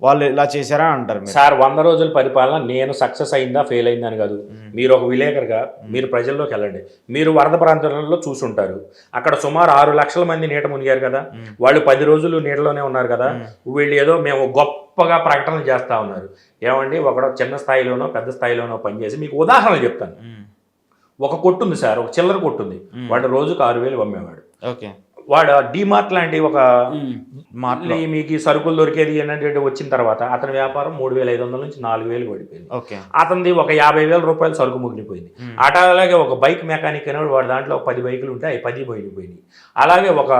వాళ్ళు ఇలా చేశారా అంటారు సార్. 100 రోజుల పరిపాలన నేను సక్సెస్ అయిందా ఫెయిల్ అయిందా అని కాదు. మీరు ఒక విలేకరుగా మీరు ప్రజల్లోకి వెళ్ళండి. మీరు వరద ప్రాంతాలలో చూసుంటారు. అక్కడ సుమారు 6 లక్షల మంది నీట మునిగారు కదా, వాళ్ళు 10 రోజులు నీటలోనే ఉన్నారు కదా. వీళ్ళు ఏదో మేము గొప్పగా ప్రకటనలు చేస్తూ ఉన్నారు. ఏమండి, ఒకడో చిన్న స్థాయిలోనో పెద్ద స్థాయిలోనో పనిచేసి మీకు ఉదాహరణలు చెప్తాను. ఒక కొట్టు ఉంది సార్, ఒక చిల్లర కొట్టు ఉంది. వాడు రోజుకు 6,000 అమ్మేవాడు. ఓకే, వాడు డీమార్ట్ లాంటి ఒక మీకు సరుకులు దొరికేది ఏంటంటే వచ్చిన తర్వాత అతని వ్యాపారం 3,500 నుంచి 4,000 పడిపోయింది. అతనిది ఒక 50,000 రూపాయలు సరుకు ముగిలిపోయింది. అలాగే ఒక బైక్ మెకానిక్ అనేవాడు, వాడి దాంట్లో 10 బైకులు ఉంటే అవి 10 పోయిపోయినాయి. అలాగే ఒక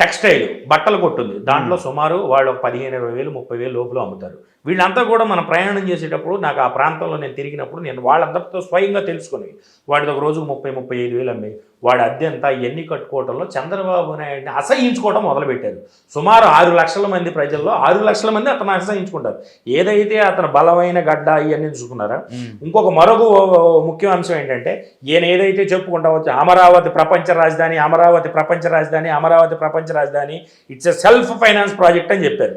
టెక్స్టైల్ బట్టలు కొట్టుంది, దాంట్లో సుమారు వాళ్ళు 15,000 30,000 లోపల అమ్ముతారు. వీళ్ళంతా కూడా మనం ప్రయాణం చేసేటప్పుడు నాకు ఆ ప్రాంతంలో నేను తిరిగినప్పుడు నేను వాళ్ళందరితో స్వయంగా తెలుసుకుని వాడిది ఒక రోజుకు 30,000-35,000 అమ్మి వాడి అద్దె అంతా ఎన్ని కట్టుకోవడంలో చంద్రబాబు నాయుడిని అసహించుకోవడం మొదలుపెట్టారు. సుమారు 6 లక్షల మంది ప్రజల్లో 6 లక్షల మంది అతను అసహించుకుంటారు. ఏదైతే అతను బలమైన గడ్డ ఇవన్నీ చూసుకున్నారా. మరొక ముఖ్య అంశం ఏంటంటే ఈయన ఏదైతే చెప్పుకుంటా వచ్చి అమరావతి ప్రపంచ రాజధాని, అమరావతి ప్రపంచ రాజధాని, అమరావతి ప్రపంచ రాజధాని, it's a self finance project అని చెప్పారు.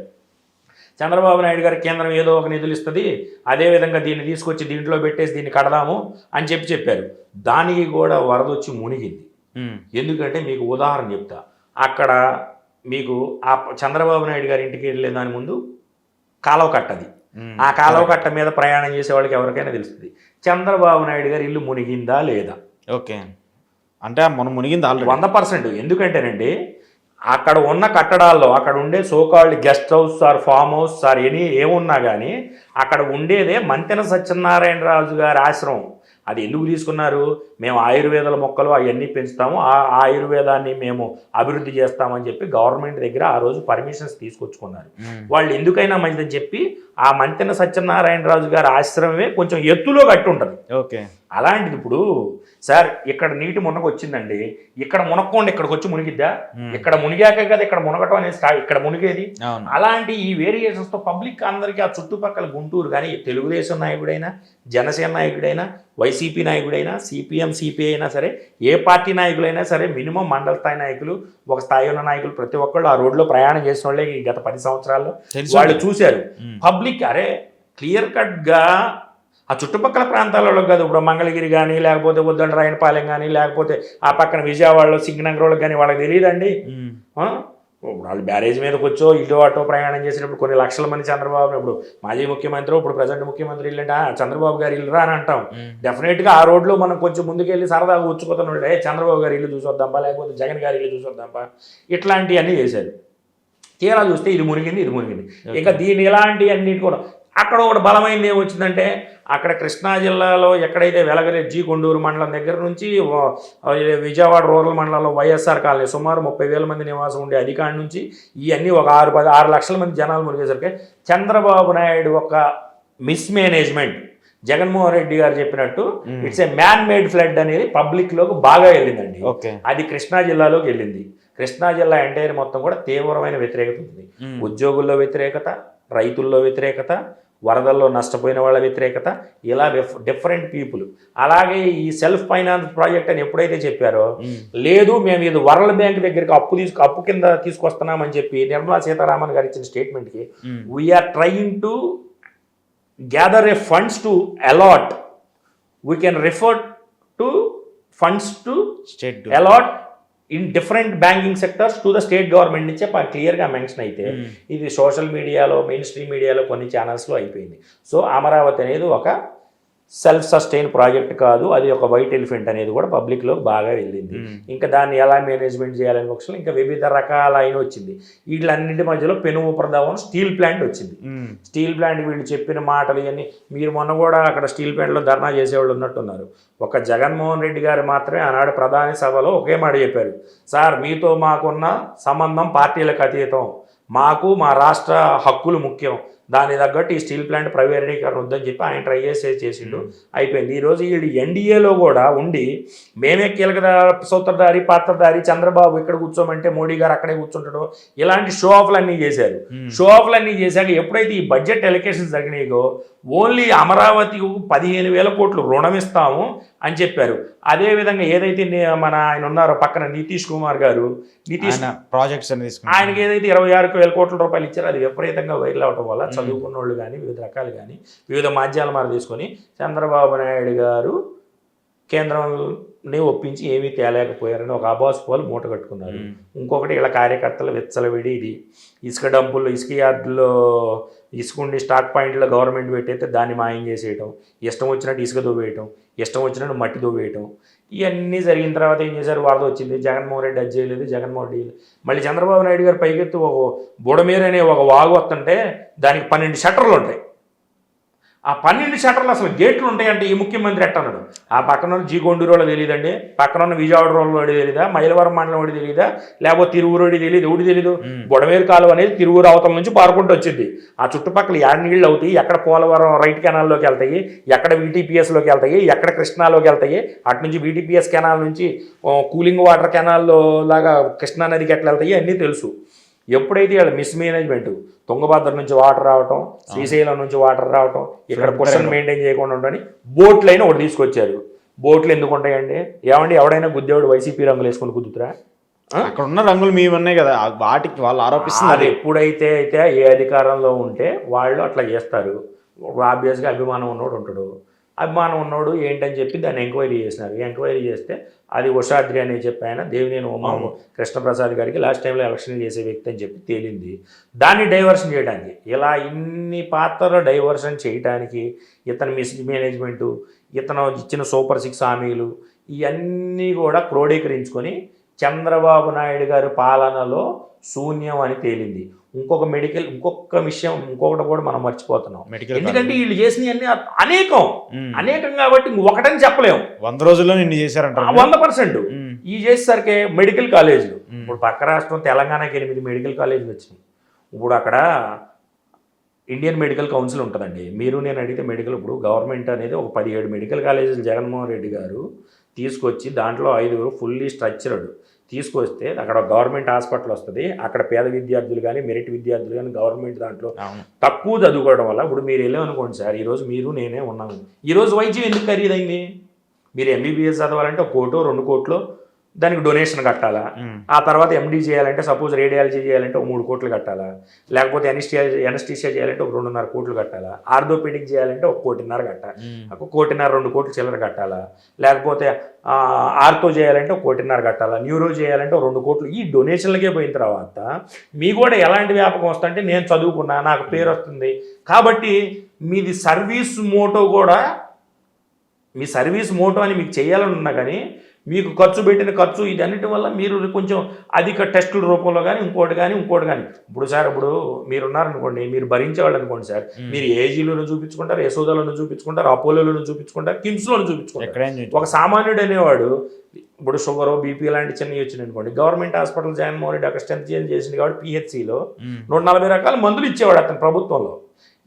చంద్రబాబు నాయుడు గారి కేంద్రం ఏదో ఒక నిధులు ఇస్తుంది, అదేవిధంగా దీన్ని తీసుకొచ్చి దీంట్లో పెట్టేసి దీన్ని కడదాము అని చెప్పారు. దానికి కూడా వరద వచ్చి మునిగింది. ఎందుకంటే మీకు ఉదాహరణ చెప్తా, అక్కడ మీకు ఆ చంద్రబాబు నాయుడు గారి ఇంటికి వెళ్ళే దాని ముందు కాలువ కట్టది. ఆ కాలువ కట్ట మీద ప్రయాణం చేసే వాళ్ళకి ఎవరికైనా తెలుస్తుంది చంద్రబాబు నాయుడు గారి ఇల్లు మునిగిందా లేదా. ఓకే, అంటే మనం మునిగింది 100%. ఎందుకంటేనండి అక్కడ ఉన్న కట్టడాల్లో అక్కడ ఉండే so called guest house or farm house or ఏమున్నా కానీ అక్కడ ఉండేదే మంతెన సత్యనారాయణ రాజు గారి ఆశ్రమం. అది ఎందుకు తీసుకున్నారు? మేము ఆయుర్వేదాల మొక్కలు అవన్నీ పెంచుతాము, ఆ ఆయుర్వేదాన్ని మేము అభివృద్ధి చేస్తామని చెప్పి గవర్నమెంట్ దగ్గర ఆ రోజు పర్మిషన్స్ తీసుకొచ్చుకున్నారు. వాళ్ళు ఎందుకైనా మంచిదని చెప్పి ఆ మంతెన సత్యనారాయణ రాజు గారి ఆశ్రమమే కొంచెం ఎత్తులో కట్టి ఉంటుంది. ఓకే, అలాంటిది ఇప్పుడు సార్ ఇక్కడ నీటి మునగ వచ్చిందండి, ఇక్కడ మునక్కోండి ఇక్కడికి వచ్చి మునిగిద్దా? ఇక్కడ మునిగాక కదా ఇక్కడ మునగటం అనేది ఇక్కడ మునిగేది. అలాంటి ఈ వేరియేషన్స్తో పబ్లిక్ అందరికీ ఆ చుట్టుపక్కల గుంటూరు కానీ తెలుగుదేశం నాయకుడైనా, జనసేన నాయకుడైనా, వైసీపీ నాయకుడైనా, సిపిఎం సిపిఐ అయినా సరే, ఏ పార్టీ నాయకులైనా సరే, మినిమం మండల స్థాయి నాయకులు, ఒక స్థాయి ఉన్న నాయకులు ప్రతి ఒక్కళ్ళు ఆ రోడ్లో ప్రయాణం చేసిన వాళ్ళే గత 10 సంవత్సరాల్లో వాళ్ళు చూశారు. పబ్లిక్ అరే క్లియర్ కట్గా ఆ చుట్టుపక్కల ప్రాంతాలలో కాదు, ఇప్పుడు మంగళగిరి కానీ, లేకపోతే ఉద్దండరాయనపాలెం కానీ, లేకపోతే ఆ పక్కన విజయవాడలో సింగనగర్లోకి కానీ వాళ్ళకి తెలియదండి. ఇప్పుడు వాళ్ళు బ్యారేజ్ మీదకి వచ్చో ఇటు అటో ప్రయాణం చేసినప్పుడు కొన్ని లక్షల మంది చంద్రబాబు, ఇప్పుడు మాజీ ముఖ్యమంత్రి, ఇప్పుడు ప్రజెంట్ ముఖ్యమంత్రి ఇల్లు అంటే చంద్రబాబు గారి ఇల్లు రా అని అంటాం. డెఫినెట్గా ఆ రోడ్లో మనం కొంచెం ముందుకెళ్ళి సరదాగా ఉచ్చుకుతున్నాడు, చంద్రబాబు గారి ఇల్లు చూసొద్దాంపా, లేకపోతే జగన్ గారి ఇల్లు చూసొద్దాంపా, ఇట్లాంటివన్నీ చేశారు. తీరా చూస్తే ఇది మునిగింది. ఇంకా దీని ఇలాంటి అన్నిటి కూడా అక్కడ ఒకటి బలమైంది ఏమొచ్చిందంటే, అక్కడ కృష్ణా జిల్లాలో ఎక్కడైతే వెలగరే కొండూరు మండలం దగ్గర నుంచి విజయవాడ రూరల్ మండలంలో వైఎస్ఆర్ కాలనీ సుమారు 30,000 మంది నివాసం ఉండే అధికారి నుంచి ఇవన్నీ ఒక 6 లక్షల మంది జనాలు మునిగేసరికి చంద్రబాబు నాయుడు ఒక మిస్మేనేజ్మెంట్, జగన్మోహన్ రెడ్డి గారు చెప్పినట్టు it's a man made flood అనేది పబ్లిక్లోకి బాగా వెళ్ళిందండి. అది కృష్ణా జిల్లాలోకి వెళ్ళింది. కృష్ణా జిల్లా ఎంటైర్ మొత్తం కూడా తీవ్రమైన వ్యతిరేకత ఉంది. ఉద్యోగుల్లో వ్యతిరేకత, రైతుల్లో వ్యతిరేకత, వరదల్లో నష్టపోయిన వాళ్ళ వ్యతిరేకత, ఇలా డిఫరెంట్ పీపుల్. అలాగే ఈ సెల్ఫ్ ఫైనాన్స్ ప్రాజెక్ట్ అని ఎప్పుడైతే చెప్పారో, లేదు మేము ఇది వరల్డ్ బ్యాంక్ దగ్గరికి అప్పు కింద తీసుకొస్తున్నామని చెప్పి నిర్మలా సీతారామన్ గారు ఇచ్చిన స్టేట్మెంట్కి we are trying to gather a funds to allot, we can refer to funds to allot in different banking sectors to the state government నుంచే క్లియర్గా మెన్షన్ అయితే ఇది సోషల్ మీడియాలో, మెయిన్ స్ట్రీమ్ మీడియాలో కొన్ని ఛానల్స్లో అయిపోయింది. సో అమరావతి అనేది ఒక సెల్ఫ్ సస్టైన్ ప్రాజెక్ట్ కాదు, అది ఒక వైట్ ఎలిఫెంట్ అనేది కూడా పబ్లిక్లో బాగా వెళ్ళింది. ఇంకా దాన్ని ఎలా మేనేజ్మెంట్ చేయాలని పక్షంలో ఇంకా వివిధ రకాల అయిన వచ్చింది. వీళ్ళన్నింటి మధ్యలో పెను ఉపరిదావం స్టీల్ ప్లాంట్ వచ్చింది. స్టీల్ ప్లాంట్ వీళ్ళు చెప్పిన మాటలు ఇవన్నీ, మీరు మొన్న కూడా అక్కడ స్టీల్ ప్లాంట్లో ధర్నా చేసేవాళ్ళు ఉన్నట్టున్నారు. ఒక జగన్మోహన్ రెడ్డి గారు మాత్రమే ఆనాడు ప్రధాని సభలో ఒకే మాట చెప్పారు, సార్ మీతో మాకున్న సంబంధం పార్టీలకు అతీతం, మాకు మా రాష్ట్ర హక్కులు ముఖ్యం, దాని తగ్గట్టు ఈ స్టీల్ ప్లాంట్ ప్రైవేటీకరణ వద్దని చెప్పి ఆయన ట్రై చేసిండు. అయిపోయింది. ఈరోజు వీళ్ళు ఎన్డీఏలో కూడా ఉండి మేమే కీలక సూత్రధారి పాత్రధారి, చంద్రబాబు ఇక్కడ కూర్చోమంటే మోడీ గారు అక్కడే కూర్చుంటాడు, ఇలాంటి షో ఆఫ్లన్నీ చేశారు. షో ఆఫ్లన్నీ చేశాక ఎప్పుడైతే ఈ బడ్జెట్ ఎలకేషన్స్ జరిగినాయో ఓన్లీ అమరావతికి 15,000 కోట్లు రుణం ఇస్తాము అని చెప్పారు. అదేవిధంగా ఏదైతే మన ఆయన ఉన్నారో పక్కన నితీష్ కుమార్ గారు, ప్రాజెక్ట్స్ ఆయనకి ఏదైతే 26,000 కోట్ల రూపాయలు ఇచ్చారో అది విపరీతంగా వైరల్ అవడం వల్ల చదువుకున్న వాళ్ళు కానీ వివిధ రకాలు కానీ వివిధ మాధ్యమాల ద్వారా తీసుకొని చంద్రబాబు నాయుడు గారు కేంద్రంని ఒప్పించి ఏమీ తేలేకపోయారని ఒక అబాసుపాలు మూట కట్టుకున్నారు. ఇంకొకటి ఇలా కార్యకర్తల విచ్చలవిడి, ఇది ఇసుక డంపుల్లో, ఇసుక యార్డుల్లో ఇసుకుండి స్టాక్ పాయింట్లో గవర్నమెంట్ పెట్టయితే దాన్ని మాయం చేసేయటం, ఇష్టం వచ్చినట్టు ఇసుక దొవ్వేయటం, ఇష్టం వచ్చినట్టు మట్టి దొవ్వేయటం, ఇవన్నీ జరిగిన తర్వాత ఏం చేశారు, వరద వచ్చింది, జగన్మోహన్ రెడ్డి అది చేయలేదు, జగన్మోహన్ రెడ్డి మళ్ళీ చంద్రబాబు నాయుడు గారు పైకెత్తి ఒక బుడమేరు అనే ఒక వాగు వస్తుంటే దానికి 12 షట్టర్లు ఉంటాయి. ఆ 12 షట్టర్లు అసలు గేట్లు ఉంటాయంటే ఈ ముఖ్యమంత్రి ఎట్టన్నాడు. ఆ పక్కన ఉన్న కొండూరు వాళ్ళు తెలియదండి, పక్కన ఉన్న విజయవాడ రోడ్డు తెలియదా, మైలవరం మండలం వాడి తెలియదా, లేకపోతే తిరువురు తెలియదు, ఎవడి తెలీదు. బుడమేరు కాలువ అనేది తిరువురు అవతల నుంచి పారుకుంటూ వచ్చింది. ఆ చుట్టుపక్కల యాడ్ నీళ్ళు అవుతాయి, ఎక్కడ పోలవరం రైట్ కెనాల్లోకి వెళ్తాయి, ఎక్కడ వీటీపీఎస్లోకి వెళ్తాయి, ఎక్కడ కృష్ణాలోకి వెళ్తాయి, అటు నుంచి వీటీపీఎస్ కెనాల్ నుంచి కూలింగ్ వాటర్ కెనాల్లో లాగా కృష్ణా నదికి ఎట్లా వెళ్తాయి అన్నీ తెలుసు. ఎప్పుడైతే వాళ్ళ మిస్మేనేజ్మెంట్, తుంగభద్ర నుంచి వాటర్ రావటం, శ్రీశైలం నుంచి వాటర్ రావటం, ఇక్కడ పొజిషన్ మెయింటైన్ చేయకుండా ఉండని బోట్లు అయినా ఒకటి తీసుకొచ్చారు. బోట్లు ఎందుకు ఉంటాయండి? ఏమండి ఎవడైనా గుద్దేవాడు వైసీపీ రంగులు వేసుకొని కుదుతురా? అక్కడ ఉన్న రంగులు మీ ఉన్నాయి కదా వాటికి వాళ్ళు ఆరోపిస్తున్నారు. అది ఎప్పుడైతే అయితే ఏ అధికారంలో ఉంటే వాళ్ళు అట్లా చేస్తారు. ఆబ్వియస్గా అభిమానం ఉన్నోడు ఉంటాడు. అభిమానం ఉన్నోడు ఏంటని చెప్పి దాన్ని ఎంక్వైరీ చేసినారు. ఎంక్వైరీ చేస్తే అది ఉషాద్రి అని చెప్పి ఆయన దేవినేని ఉమా కృష్ణప్రసాద్ గారికి లాస్ట్ టైంలో ఎలక్షన్ చేసే వ్యక్తి అని చెప్పి తేలింది. దాన్ని డైవర్షన్ చేయడానికి, ఇలా ఇన్ని పాత్రలు డైవర్షన్ చేయడానికి ఇతను మిస్మేనేజ్మెంటు, ఇతను ఇచ్చిన సూపర్ 6 హామీలు ఇవన్నీ కూడా క్రోడీకరించుకొని చంద్రబాబు నాయుడు గారి పాలనలో శూన్యం అని తేలింది. ఇంకొక విషయం ఇంకొకటి కూడా మనం మర్చిపోతున్నాం. ఎందుకంటే వీళ్ళు చేసినవన్నీ అనేకం కాబట్టి ఒకటని చెప్పలేము. 100 రోజుల్లో నిన్ను చేశారంట 100%. ఈ చేసేసరికి మెడికల్ కాలేజీలు ఇప్పుడు పక్క రాష్ట్రం తెలంగాణకి 8 మెడికల్ కాలేజీలు వచ్చినాయి. ఇప్పుడు అక్కడ ఇండియన్ మెడికల్ కౌన్సిల్ ఉంటుందండి. మీరు నేను అడిగితే ఇప్పుడు గవర్నమెంట్ అనేది ఒక 17 మెడికల్ కాలేజీలు జగన్మోహన్ రెడ్డి గారు తీసుకొచ్చి దాంట్లో 5 ఫుల్లీ స్ట్రక్చర్డ్ తీసుకొస్తే అక్కడ గవర్నమెంట్ హాస్పిటల్ వస్తుంది. అక్కడ పేద విద్యార్థులు కానీ మెరిట్ విద్యార్థులు కానీ గవర్నమెంట్ దాంట్లో తక్కువ చదువుకోవడం వల్ల ఇప్పుడు మీరు వెళ్ళామనుకోండి సార్, ఈరోజు మీరు నేనే ఉన్నాము. ఈరోజు వైద్యం ఎందుకు ఖరీదైంది? మీరు ఎంబీబీఎస్ చదవాలంటే 1 కోటో 2 కోట్లు దానికి డొనేషన్ కట్టాలా. ఆ తర్వాత ఎండీ చేయాలంటే సపోజ్ రేడియాలజీ చేయాలంటే 3 కోట్లు కట్టాలా. లేకపోతే ఎనస్టీషియా చేయాలంటే 2.5 కోట్లు కట్టాలా. ఆర్థోపెడిక్ చేయాలంటే 1.5 కోటి కట్టాలి. 1.5 కోటి 2 కోట్లు చిల్లర కట్టాలా. లేకపోతే ఆర్థో చేయాలంటే 1.5 కోటి కట్టాలా. న్యూరో చేయాలంటే 2 కోట్లు. ఈ డొనేషన్లకే పోయిన తర్వాత మీ కూడా ఎలాంటి వ్యాపకం వస్తుందంటే నేను చదువుకున్నా, నాకు పేరు వస్తుంది కాబట్టి మీది సర్వీస్ మోటో కూడా, మీ సర్వీస్ మోటో అని మీకు చేయాలని ఉన్నా కానీ మీకు ఖర్చు పెట్టిన ఖర్చు ఇదన్నిటి వల్ల మీరు కొంచెం అధిక టెస్టుల రూపంలో కానీ ఇంకోటి కానీ ఇప్పుడు సార్ ఇప్పుడు మీరున్నారనుకోండి, మీరు భరించేవాళ్ళు అనుకోండి సార్, మీరు ఏజీలోనూ చూపించుకుంటారు, యశోదలోనూ చూపించుకుంటారు, అపోలోలోనూ చూపించుకుంటారు, కిమ్స్లోనూ చూపించుకుంటారు. ఒక సామాన్యుడు అనేవాడు ఇప్పుడు షుగర్ బీపీ లాంటి చిన్నవి వచ్చినాయి అనుకోండి, గవర్నమెంట్ హాస్పిటల్ జగన్మోహన్ రెడ్డి అక్కడ స్ట్రెంత్ చేంజ్ చేసింది కాబట్టి పిహెచ్సిలో 140 రకాల మందులు ఇచ్చేవాడు అతను ప్రభుత్వంలో.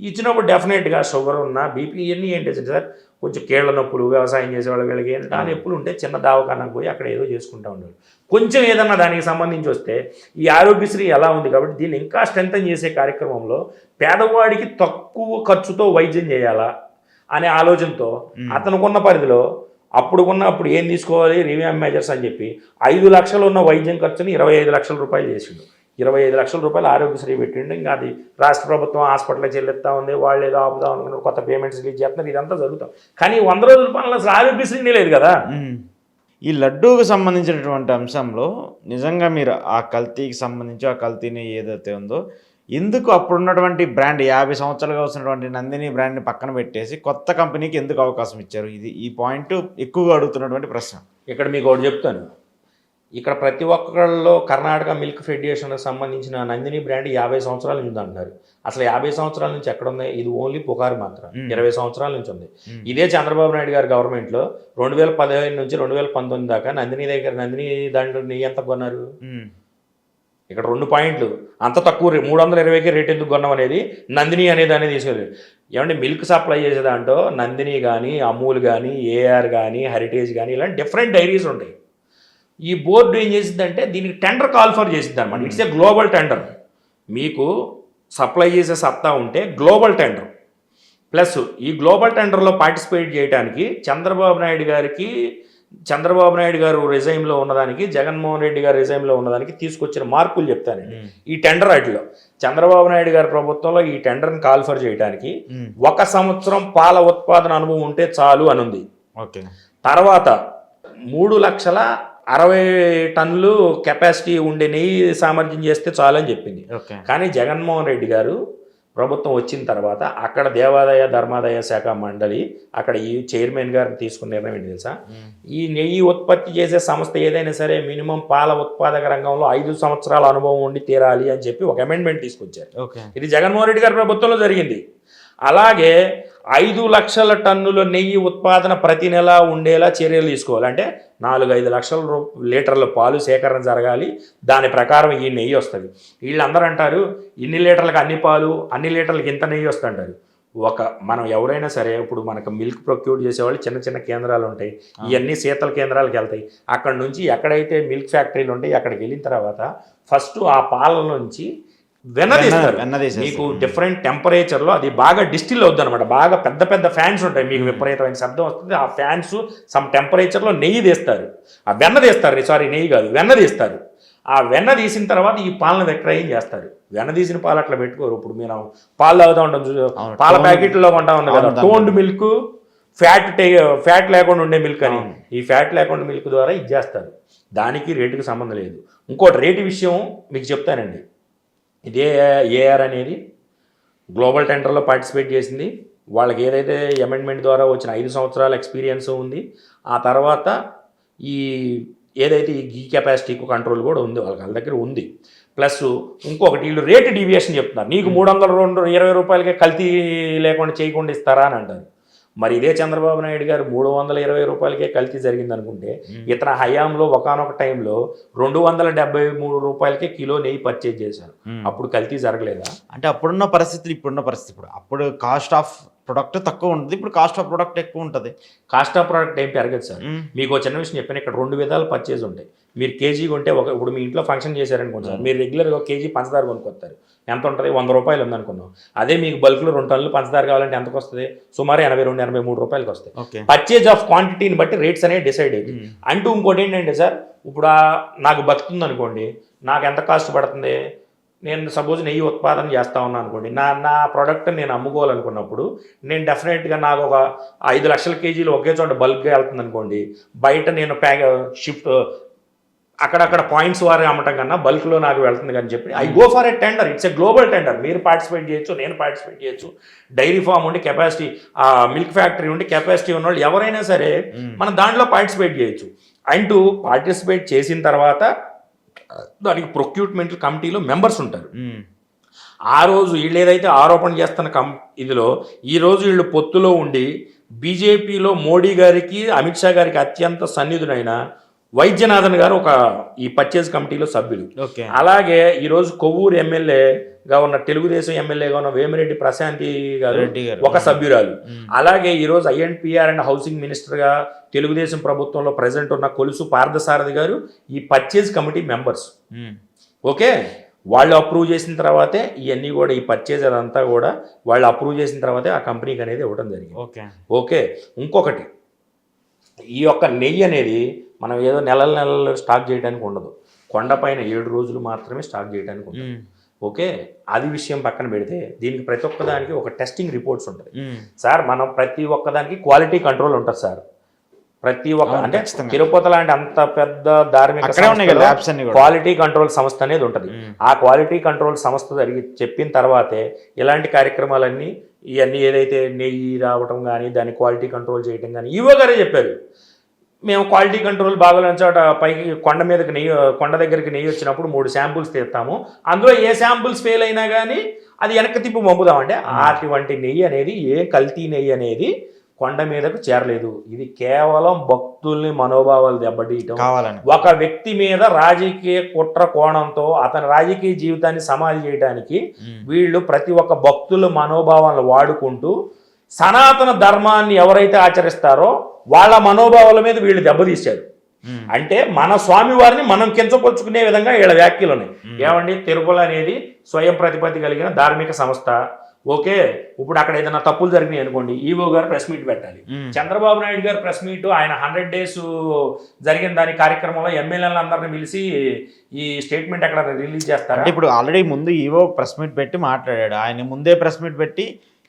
ఇచ్చినప్పుడు డెఫినెట్గా షుగర్ ఉన్నా బీపీ ఇవన్నీ ఏంటి సార్, కొంచెం కీళ్ళ నొప్పులు, వ్యవసాయం చేసేవాళ్ళు వీళ్ళకి ఏంటంటే ఆ నొప్పులు ఉంటే చిన్న దావకానికి పోయి అక్కడ ఏదో చేసుకుంటూ ఉండేవాళ్ళు. కొంచెం ఏదన్నా దానికి సంబంధించి వస్తే ఈ ఆరోగ్యశ్రీ ఎలా ఉంది కాబట్టి దీన్ని ఇంకా స్ట్రెంథన్ చేసే కార్యక్రమంలో పేదవాడికి తక్కువ ఖర్చుతో వైద్యం చేయాలా అనే ఆలోచనతో అతనుకున్న పరిధిలో అప్పుడు ఏం తీసుకోవాలి రివ్యామ్ మెజర్స్ అని చెప్పి 5 లక్షలు ఉన్న వైద్యం ఖర్చుని 25 లక్షల రూపాయలు చేసిండు. 25 లక్షల రూపాయలు ఆరోగ్యశ్రీ పెట్టిండు. ఇంకా అది రాష్ట్ర ప్రభుత్వం హాస్పిటల్కి చెల్లిస్తూ ఉంది, వాళ్ళు ఏదో ఆపుదాం అనుకున్నారు, కొత్త పేమెంట్స్ రిలీజ్ చేస్తున్నారు, ఇదంతా జరుగుతాం. కానీ 100 రోజుల పనులు అసలు ఆరోగ్యశ్రీనే లేదు కదా. ఈ లడ్డూకి సంబంధించినటువంటి అంశంలో నిజంగా మీరు ఆ కల్తీకి సంబంధించి ఆ కల్తీని ఏదైతే ఉందో ఎందుకు అప్పుడున్నటువంటి బ్రాండ్ 50 సంవత్సరాలుగా వస్తున్నటువంటి నందిని బ్రాండ్ని పక్కన పెట్టేసి కొత్త కంపెనీకి ఎందుకు అవకాశం ఇచ్చారు? ఈ పాయింట్ ఎక్కువగా అడుగుతున్నటువంటి ప్రశ్న. ఇక్కడ మీకు ఒకటి చెప్తాను. ఇక్కడ ప్రతి ఒక్కళ్ళలో కర్ణాటక మిల్క్ ఫెడరేషన్కి సంబంధించిన నందిని బ్రాండ్ 50 సంవత్సరాల నుంచి అంటున్నారు. అసలు 50 సంవత్సరాల నుంచి ఎక్కడ ఉంది? ఇది ఓన్లీ పుకారు మాత్రం. 20 సంవత్సరాల నుంచి ఉంది. ఇదే చంద్రబాబు నాయుడు గారి గవర్నమెంట్లో 2015 నుంచి 2019 దాకా నందిని దాంట్లో నెయ్యి ఎంత కొన్నారు? ఇక్కడ 2 పాయింట్లు. అంత తక్కువ 320కి రేట్ ఎందుకు కొన్నాం అనేది నందిని అనేది తీసుకెళ్ళి ఏమంటే మిల్క్ సప్లై చేసే దాంట్లో నందిని కానీ, అమూల్ కానీ, ఏఆర్ కానీ, హెరిటేజ్ కానీ ఇలాంటి డిఫరెంట్ డైరీస్ ఉంటాయి. ఈ బోర్డు ఏం చేసిందంటే దీనికి టెండర్ కాల్ఫర్ చేసింది అనమాట. It's a global tender. మీకు సప్లై చేసే సత్తా ఉంటే గ్లోబల్ టెండర్ ప్లస్ ఈ గ్లోబల్ టెండర్లో పార్టిసిపేట్ చేయడానికి చంద్రబాబు నాయుడు గారు రిజైమ్లో ఉన్నదానికి, జగన్మోహన్ రెడ్డి గారు రిజైమ్లో ఉన్నదానికి తీసుకొచ్చిన మార్పులు చెప్తానండి. ఈ టెండర్ వాటిలో చంద్రబాబు నాయుడు గారి ప్రభుత్వంలో ఈ టెండర్ని కాల్ఫర్ చేయడానికి 1 సంవత్సరం పాల ఉత్పాదన అనుభవం ఉంటే చాలు అనుంది. తర్వాత 3,60,000 టన్నులు కెపాసిటీ ఉండే నెయ్యి సామర్థ్యం చేస్తే చాలు అని చెప్పింది. కానీ జగన్మోహన్ రెడ్డి గారు ప్రభుత్వం వచ్చిన తర్వాత అక్కడ దేవాదాయ ధర్మాదాయ శాఖ మండలి అక్కడ ఈ చైర్మన్ గారిని తీసుకున్న నిర్ణయం ఏంటి తెలుసా? ఈ నెయ్యి ఉత్పత్తి చేసే సంస్థ ఏదైనా సరే మినిమం పాల ఉత్పాదక రంగంలో 5 సంవత్సరాల అనుభవం ఉండి తీరాలి అని చెప్పి ఒక అమెండ్మెంట్ తీసుకొచ్చారు. ఇది జగన్మోహన్ రెడ్డి గారి ప్రభుత్వంలో జరిగింది. అలాగే 5 లక్షల టన్నుల నెయ్యి ఉత్పాదన ప్రతి నెల ఉండేలా చర్యలు తీసుకోవాలి. అంటే 4-5 లక్షల లీటర్ల పాలు సేకరణ జరగాలి. దాని ప్రకారం ఈ నెయ్యి వస్తుంది. వీళ్ళందరూ అంటారు ఇన్ని లీటర్లకు అన్ని పాలు, అన్ని లీటర్లకు ఇంత నెయ్యి వస్తుంటారు. మనం ఎవరైనా సరే ఇప్పుడు మనకు మిల్క్ ప్రొక్యూర్ చేసేవాళ్ళు చిన్న కేంద్రాలు ఉంటాయి. ఇవన్నీ శీతల కేంద్రాలకు వెళ్తాయి. అక్కడ నుంచి ఎక్కడైతే మిల్క్ ఫ్యాక్టరీలు ఉంటాయి అక్కడికి వెళ్ళిన తర్వాత ఫస్ట్ ఆ పాల నుంచి వెన్నదీస్తారు. మీకు డిఫరెంట్ టెంపరేచర్లో అది బాగా డిస్టిల్ అవుద్ది అనమాట. బాగా పెద్ద ఫ్యాన్స్ ఉంటాయి, మీకు విపరీతమైన శబ్దం వస్తుంది. ఆ ఫ్యాన్స్ సమ్ టెంపరేచర్లో నెయ్యి తీస్తారు, ఆ వెన్న తీస్తారు. నెయ్యి కాదు వెన్న తీస్తారు. ఆ వెన్న తీసిన తర్వాత ఈ పాలను విక్రయం చేస్తారు. వెన్న తీసిన పాలు అట్లా పెట్టుకోరు. ఇప్పుడు మీరు పాలు తాగుతూ ఉంటాం చూసి పాల ప్యాకెట్లో కొంటా ఉంది కదా, టోన్డ్ మిల్క్, ఫ్యాట్ లేకుండా ఉండే మిల్క్ అని. ఈ ఫ్యాట్ లేకుండా మిల్క్ ద్వారా ఇది చేస్తారు. దానికి రేటుకి సంబంధం లేదు. ఇంకోటి రేటు విషయం మీకు చెప్తానండి. ఇదే ఏఆర్ అనేది గ్లోబల్ టెండర్లో పార్టిసిపేట్ చేసింది. వాళ్ళకి ఏదైతే అమెండ్మెంట్ ద్వారా వచ్చిన 5 సంవత్సరాల ఎక్స్పీరియన్స్ ఉంది. ఆ తర్వాత ఈ ఏదైతే ఈ కెపాసిటీ కంట్రోల్ కూడా ఉంది వాళ్ళ దగ్గర ఉంది. ప్లస్ ఇంకొకటి వీళ్ళు రేటు డీవియేషన్ చెప్తున్నారు. నీకు 320 రూపాయలకే కల్తీ లేకుండా చేయకుండా ఇస్తారా అని అంటారు. మరి ఇదే చంద్రబాబు నాయుడు గారు 320 రూపాయలకే కల్తీ జరిగింది అనుకుంటే, ఇతర హయాంలో ఒకానొక టైంలో 273 రూపాయలకే కిలో నెయ్యి పర్చేజ్ చేశారు. అప్పుడు కల్తీ జరగలేదా? అంటే అప్పుడున్న పరిస్థితులు ఇప్పుడున్న పరిస్థితి, అప్పుడు కాస్ట్ ఆఫ్ ప్రొడక్ట్ తక్కువ ఉంటుంది, ఇప్పుడు కాస్ట్ ఆఫ్ ప్రొడక్ట్ ఎక్కువ ఉంటుంది. కాస్ట్ ఆఫ్ ప్రొడక్ట్ ఏం పెరగదు సార్. మీకు చిన్న విషయం చెప్పాను, ఇక్కడ 2 విధాలు పర్చేజ్ ఉంటాయి. మీరు కేజీ కొంటే ఇప్పుడు మీ ఇంట్లో ఫంక్షన్ చేశారనుకోండి సార్, మీరు రెగ్యులర్గా 1 కేజీ పంచదార కొనుక్కొస్తారు. ఎంత ఉంటుంది? 100 రూపాయలు ఉందనుకున్నాం. అదే మీకు బల్క్లో 2 టన్నులు పంచదార కావాలంటే ఎంతకు వస్తుంది? సుమారు 82-83 రూపాయలకి వస్తాయి. పర్చేజ్ ఆఫ్ క్వాంటిటీని బట్టి రేట్స్ అనేవి డిసైడ్ అయ్యి. అంటూ ఇంకోటి ఏంటంటే సార్, ఇప్పుడు నాకు భక్తి ఉందనుకోండి, నాకు ఎంత కాస్ట్ పడుతుంది? నేను సపోజ్ నెయ్యి ఉత్పాదన చేస్తా ఉన్నాను అనుకోండి, నా ప్రోడక్ట్ నేను అమ్ముకోవాలనుకున్నప్పుడు నేను డెఫినెట్గా నాకు ఒక 5 లక్షల కేజీలు ఒకే చోట బల్క్గా వెళ్తుంది అనుకోండి, బయట నేను షిఫ్ట్ అక్కడక్కడ పాయింట్స్ వారి అమ్మటం కన్నా బల్క్లో నాకు వెళ్తుంది అని చెప్పి I go for a tender. It's a global tender. మీరు పార్టిసిపేట్ చేయొచ్చు, నేను పార్టిసిపేట్ చేయొచ్చు. డైరీ ఫామ్ ఉండి కెపాసిటీ, మిల్క్ ఫ్యాక్టరీ ఉండి కెపాసిటీ ఉన్న వాళ్ళు ఎవరైనా సరే మనం దాంట్లో పార్టిసిపేట్ చేయొచ్చు. అంటూ పార్టిసిపేట్ చేసిన తర్వాత దానికి ప్రొక్యూట్మెంట్ కమిటీలో మెంబర్స్ ఉంటారు. ఆ రోజు వీళ్ళు ఏదైతే ఆరోపణ చేస్తున్న ఇదిలో ఈరోజు వీళ్ళు పొత్తులో ఉండి బీజేపీలో మోడీ గారికి, అమిత్ షా గారికి అత్యంత సన్నిధుడైన వైద్యనాథన్ గారు ఈ పర్చేజ్ కమిటీలో సభ్యులు. అలాగే ఈరోజు కొవ్వూరు ఎమ్మెల్యేగా ఉన్న, తెలుగుదేశం ఎమ్మెల్యేగా ఉన్న వేమిరెడ్డి ప్రశాంతి గారు ఒక సభ్యురాలు. అలాగే ఈరోజు ఐఎన్పిఆర్ అండ్ హౌసింగ్ మినిస్టర్గా తెలుగుదేశం ప్రభుత్వంలో ప్రజెంట్ ఉన్న కొలుసు పార్థసారథి గారు ఈ పర్చేజ్ కమిటీ మెంబర్స్. ఓకే, వాళ్ళు అప్రూవ్ చేసిన తర్వాతే ఇవన్నీ కూడా, ఈ పర్చేజ్ అదంతా కూడా వాళ్ళు అప్రూవ్ చేసిన తర్వాతే ఆ కంపెనీకి అనేది ఇవ్వడం జరిగింది. ఓకే, ఇంకొకటి, ఈ యొక్క నెయ్యి అనేది మనం ఏదో నెలలు స్టాక్ చేయడానికి ఉండదు. కొండపైన 7 రోజులు మాత్రమే స్టాక్ చేయడానికి ఉంటుంది. ఓకే, అది విషయం పక్కన పెడితే దీనికి ప్రతి ఒక్కదానికి ఒక టెస్టింగ్ రిపోర్ట్స్ ఉంటుంది సార్. మనం ప్రతి ఒక్కదానికి క్వాలిటీ కంట్రోల్ ఉంటుంది సార్. ప్రతి ఒక్క, అంటే తిరుపతి లాంటి అంత పెద్ద ధార్మిక క్వాలిటీ కంట్రోల్ సంస్థ అనేది ఉంటుంది. ఆ క్వాలిటీ కంట్రోల్ సంస్థ చెప్పిన తర్వాతే ఇలాంటి కార్యక్రమాలన్నీ, ఇవన్నీ ఏదైతే నెయ్యి రావటం కానీ, దాన్ని క్వాలిటీ కంట్రోల్ చేయటం కానీ, ఈవో గారే చెప్పారు. మేము క్వాలిటీ కంట్రోల్ బాగాలేని చోట పైకి కొండ దగ్గరికి నెయ్యి వచ్చినప్పుడు 3 శాంపుల్స్ తీస్తాము, అందులో ఏ శాంపుల్స్ ఫెయిల్ అయినా కానీ అది వెనక్కి తిప్పి పంపుదామంటే, అటువంటి నెయ్యి అనేది, ఏ కల్తీ నెయ్యి అనేది కొండ మీదకు చేరలేదు. ఇది కేవలం భక్తుల్ని మనోభావాలు దెబ్బతీయటం, ఒక వ్యక్తి మీద రాజకీయ కుట్ర కోణంతో అతని రాజకీయ జీవితాన్ని సమాధి చేయడానికి వీళ్ళు ప్రతి ఒక్క భక్తుల మనోభావాలను వాడుకుంటూ సనాతన ధర్మాన్ని ఎవరైతే ఆచరిస్తారో వాళ్ళ మనోభావాల మీద వీళ్ళు దెబ్బతీశారు. అంటే మన స్వామి వారిని మనం కించపరుచుకునే విధంగా వీళ్ళ వ్యాఖ్యలు ఉన్నాయి. ఏమండి, తిరుమల అనేది స్వయం ప్రతిపత్తి కలిగిన ధార్మిక సంస్థ. ఓకే, ఇప్పుడు అక్కడ ఏదైనా తప్పులు జరిగినాయి అనుకోండి, ఈవో గారు ప్రెస్ మీట్ పెట్టాలి. చంద్రబాబు నాయుడు గారు ప్రెస్ మీట్, ఆయన 100 days జరిగిన దాని కార్యక్రమంలో ఎమ్మెల్యేలందరినీ పిలిచి ఈ స్టేట్మెంట్ అక్కడ రిలీజ్ చేస్తారు. ఇప్పుడు ఆల్రెడీ ముందు ఈవో ప్రెస్ మీట్ పెట్టి మాట్లాడాడు. ఆయన ముందే ప్రెస్ మీట్ పెట్టి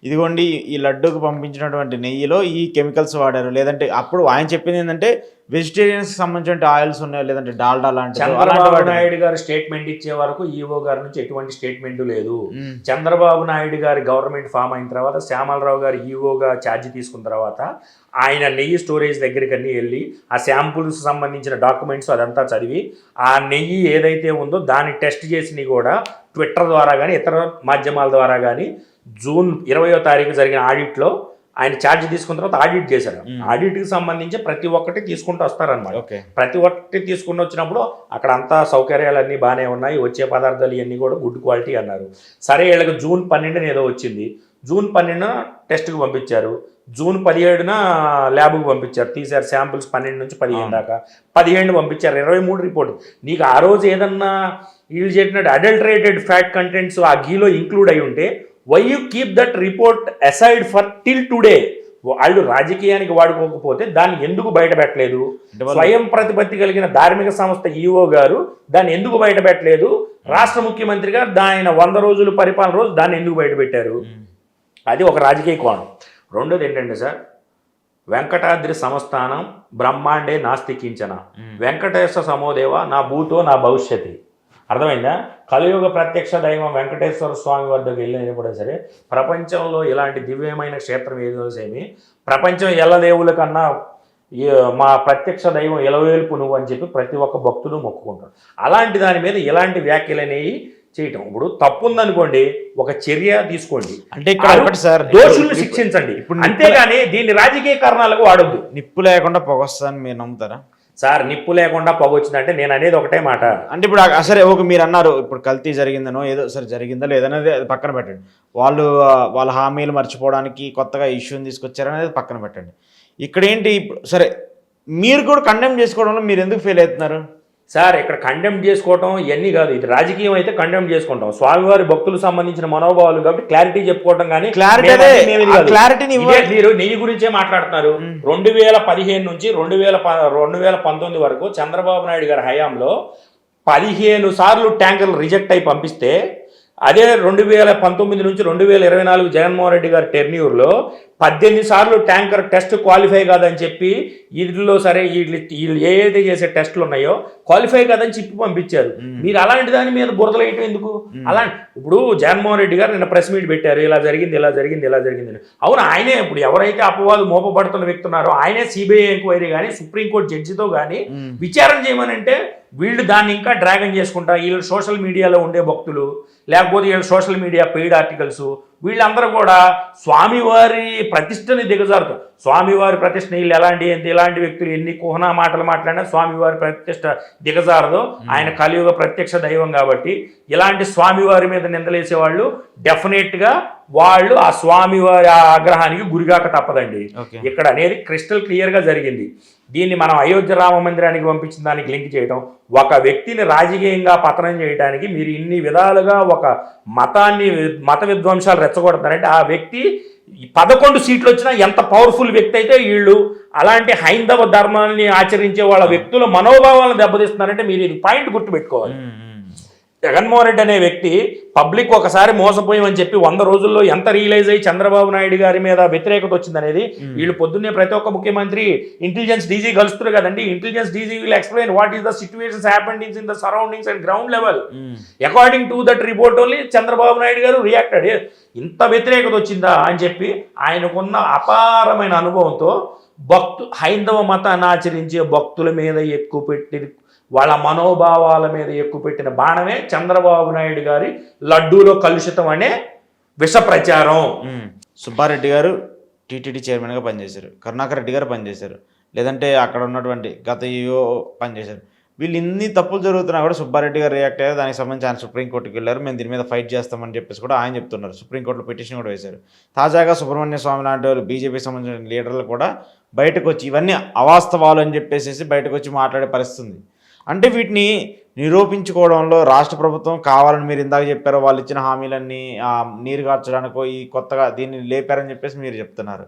ఇదిగోండి ఈ లడ్డూకు పంపించినటువంటి నెయ్యిలో ఈ కెమికల్స్ వాడారు, లేదంటే అప్పుడు ఆయన చెప్పింది ఏంటంటే వెజిటేరియన్స్ సంబంధించిన ఆయిల్స్ ఉన్నాయి, లేదంటే డాల్డా లాంటి. చంద్రబాబు నాయుడు గారు స్టేట్మెంట్ ఇచ్చే వరకు ఈవో గారి నుంచి ఎటువంటి స్టేట్మెంట్ లేదు. చంద్రబాబు నాయుడు గారి గవర్నమెంట్ ఫామ్ అయిన తర్వాత, శ్యామలరావు గారు ఈవోగా ఛార్జ్ తీసుకున్న తర్వాత ఆయన నెయ్యి స్టోరేజ్ దగ్గరికి అన్నీ వెళ్ళి ఆ శాంపుల్స్ సంబంధించిన డాక్యుమెంట్స్ అదంతా చదివి, ఆ నెయ్యి ఏదైతే ఉందో దాన్ని టెస్ట్ చేసినవి కూడా ట్విట్టర్ ద్వారా కానీ ఇతర మాధ్యమాల ద్వారా కానీ జూన్ 20వ తారీఖు జరిగిన ఆడిట్లో ఆయన ఛార్జ్ తీసుకున్న తర్వాత ఆడిట్ చేశారు. ఆడిట్కి సంబంధించి ప్రతి ఒక్కటి తీసుకుంటూ వస్తారనమాట. ప్రతి ఒక్కటి తీసుకుని వచ్చినప్పుడు అక్కడ అంతా సౌకర్యాలన్నీ బాగానే ఉన్నాయి, వచ్చే పదార్థాలు ఇవన్నీ కూడా గుడ్ క్వాలిటీ అన్నారు. సరే, వీళ్ళకి జూన్ 12న ఏదో వచ్చింది. జూన్ 12న టెస్ట్కి పంపించారు. జూన్ 17న ల్యాబ్కి పంపించారు, తీశారు శాంపుల్స్ 12 నుంచి 15 దాకా. 17 పంపించారు, 23 రిపోర్ట్. నీకు ఆ రోజు ఏదన్నా వీళ్ళు చెప్పినట్టు అడల్టరేటెడ్ ఫ్యాట్ కంటెంట్స్ ఆ ఘీలో ఇంక్లూడ్ అయి ఉంటే, why you keep that report aside for till today? వాళ్ళు రాజకీయానికి వాడుకోకపోతే దాన్ని ఎందుకు బయట పెట్టలేదు? స్వయం ప్రతిపత్తి కలిగిన ధార్మిక సంస్థ ఈఓ గారు దాన్ని ఎందుకు బయట పెట్టలేదు? రాష్ట్ర ముఖ్యమంత్రిగా ఆయన 100 రోజులు పరిపాలన రోజు దాన్ని ఎందుకు బయట పెట్టారు? అది ఒక రాజకీయ కోణం. రెండోది ఏంటంటే సార్, వెంకటాద్రి సంస్థానం బ్రహ్మాండే నాస్తి కించన వెంకటేశ్వర సమోదేవ నా భూతో నా భవిష్యత్తు. అర్థమైందా? కలియుగ ప్రత్యక్ష దైవం వెంకటేశ్వర స్వామి వద్దకు వెళ్ళినప్పుడు సరే, ప్రపంచంలో ఇలాంటి దివ్యమైన క్షేత్రం ఏదో సేమి, ప్రపంచం ఎల్లదేవుల కన్నా మా ప్రత్యక్ష దైవం ఎలవేల్పు నువ్వు అని చెప్పి ప్రతి ఒక్క భక్తుడు మొక్కుకుంటాడు. అలాంటి దాని మీద ఇలాంటి వ్యాఖ్యలు అనేవి చేయటం ఇప్పుడు తప్పు ఉందనుకోండి, ఒక చర్య తీసుకోండి, అంటే ఇక్కడ సార్ దోషుల్ని శిక్షించండి. అంతేగాని దీన్ని రాజకీయ కారణాలకు వాడొద్దు. నిప్పు లేకుండా పొగొస్తుందని మీరు నమ్ముతారా సార్? నిప్పు లేకుండా పొగొచ్చిందంటే నేను అనేది ఒకటే మాట. అంటే ఇప్పుడు సరే ఒక మీరు అన్నారు ఇప్పుడు కల్తీ జరిగిందనో ఏదో సరే జరిగిందో లేదనేది అది పక్కన పెట్టండి. వాళ్ళ హామీలు మర్చిపోవడానికి కొత్తగా ఇష్యూని తీసుకొచ్చారనేది పక్కన పెట్టండి. ఇక్కడ ఏంటి ఇప్పుడు సరే మీరు కూడా కండెమ్ చేసుకోవడంలో మీరు ఎందుకు ఫెయిల్ అవుతున్నారు సార్? ఇక్కడ కండెమ్ చేసుకోవటం ఇవన్నీ కాదు, ఇది రాజకీయం అయితే కండెమ్ చేసుకుంటాం. స్వామివారి భక్తులకు సంబంధించిన మనోభావాలు కాబట్టి క్లారిటీ చెప్పుకోవటం. కానీ మీరు నీ గురించే మాట్లాడుతున్నారు. 2015 నుంచి 2019 వరకు చంద్రబాబు నాయుడు గారి హయాంలో 15 సార్లు ట్యాంకర్లు రిజెక్ట్ అయి పంపిస్తే, అదే 2019 నుంచి 2024 జగన్మోహన్ రెడ్డి గారి టెర్న్యూర్లో 18 సార్లు ట్యాంకర్ టెస్ట్ క్వాలిఫై కాదని చెప్పి వీటిలో సరే వీళ్ళు ఏదైతే చేసే టెస్టులు ఉన్నాయో క్వాలిఫై కాదని చెప్పి పంపించారు. మీరు అలాంటి దాని మీద బురదలు వేయటం ఎందుకు? ఇప్పుడు జగన్మోహన్ రెడ్డి గారు నిన్న ప్రెస్ మీట్ పెట్టారు, ఇలా జరిగింది ఇలా జరిగింది ఇలా జరిగింది. అవును, ఆయనే ఇప్పుడు ఎవరైతే అపవాదు మోపబడుతున్న వ్యక్తి ఉన్నారో ఆయనే సిబిఐ ఎంక్వైరీ కానీ సుప్రీంకోర్టు జడ్జితో కానీ విచారణ చేయమనంటే వీళ్ళు దాన్ని ఇంకా డ్రాగన్ చేసుకుంటా, వీళ్ళు సోషల్ మీడియాలో ఉండే భక్తులు లేకపోతే వీళ్ళు సోషల్ మీడియా పెయిడ్ ఆర్టికల్స్ వీళ్ళందరూ కూడా స్వామివారి ప్రతిష్టని దిగజారుతారు. స్వామివారి ప్రతిష్ట వీళ్ళు ఎలాంటి వ్యక్తులు ఎన్ని కుహనా మాటలు మాట్లాడినా స్వామివారి ప్రతిష్ట దిగజారదు. ఆయన కలియుగ ప్రత్యక్ష దైవం కాబట్టి ఇలాంటి స్వామివారి మీద నిందలేసే వాళ్ళు డెఫినెట్గా వాళ్ళు ఆ స్వామివారి ఆగ్రహానికి గురిగాక తప్పదండి. ఇక్కడ అనేది క్రిస్టల్ క్లియర్గా జరిగింది. దీన్ని మనం అయోధ్య రామ మందిరానికి పంపించిన దానికి లింక్ చేయడం, ఒక వ్యక్తిని రాజకీయంగా పతనం చేయడానికి మీరు ఇన్ని విధాలుగా ఒక మత విధ్వంసాలు రెచ్చగొడతారంటే ఆ వ్యక్తి 11 సీట్లు వచ్చినా ఎంత పవర్ఫుల్ వ్యక్తి అయితే వీళ్ళు అలాంటి హైందవ ధర్మాన్ని ఆచరించే వాళ్ళ వ్యక్తుల మనోభావాలను దెబ్బతీస్తున్నారంటే మీరు ఇది పాయింట్ గుర్తుపెట్టుకోవాలి. జగన్మోహన్ రెడ్డి అనే వ్యక్తి పబ్లిక్ ఒకసారి మోసపోయామని చెప్పి 100 రోజుల్లో ఎంత రియలైజ్ అయ్యి చంద్రబాబు నాయుడు గారి మీద వ్యతిరేకత వచ్చిందనేది వీళ్ళు పొద్దున్నే ప్రతి ఒక్క ముఖ్యమంత్రి ఇంటెలిజెన్స్ డీజీ కలుస్తున్నారు కదండి. Intelligence DG will explain what is the situations happenings in the surroundings and ground level. According to that report only Chandrababu Naidu గారు రియాక్టెడ్. ఇంత వ్యతిరేకత వచ్చిందా అని చెప్పి ఆయనకున్న అపారమైన అనుభవంతో హైందవ మతాన్ని ఆచరించే భక్తుల మీద ఎక్కువ పెట్టి వాళ్ళ మనోభావాల మీద ఎక్కువ పెట్టిన బాణమే చంద్రబాబు నాయుడు గారి లడ్డూలో కలుషితం అనే విష ప్రచారం. సుబ్బారెడ్డి గారు టీటీడీ చైర్మన్గా పనిచేశారు, కరుణాకర్ రెడ్డి గారు పనిచేశారు, లేదంటే అక్కడ ఉన్నటువంటి గత ఈఓ పనిచేశారు. వీళ్ళు ఇన్ని తప్పులు జరుగుతున్నా కూడా సుబ్బారెడ్డి గారు రియాక్ట్ అయ్యారు. దానికి సంబంధించి ఆయన సుప్రీంకోర్టుకి వెళ్ళారు. మేము దీని మీద ఫైట్ చేస్తామని చెప్పేసి కూడా ఆయన చెప్తున్నారు. సుప్రీంకోర్టులో పిటిషన్ కూడా వేశారు. తాజాగా సుబ్రహ్మణ్య స్వామి లాంటి వాళ్ళు బీజేపీకి సంబంధించిన లీడర్లు కూడా బయటకు వచ్చి ఇవన్నీ అవాస్తవాలు అని చెప్పేసి బయటకు వచ్చి మాట్లాడే పరిస్థితి ఉంది. అంటే వీటిని నిరూపించుకోవడంలో రాష్ట్ర ప్రభుత్వం కావాలని మీరు ఇందాక చెప్పారో వాళ్ళు ఇచ్చిన హామీలన్నీ నీరు కార్చడానికో ఈ కొత్తగా దీన్ని లేపారని చెప్పేసి మీరు చెప్తున్నారు.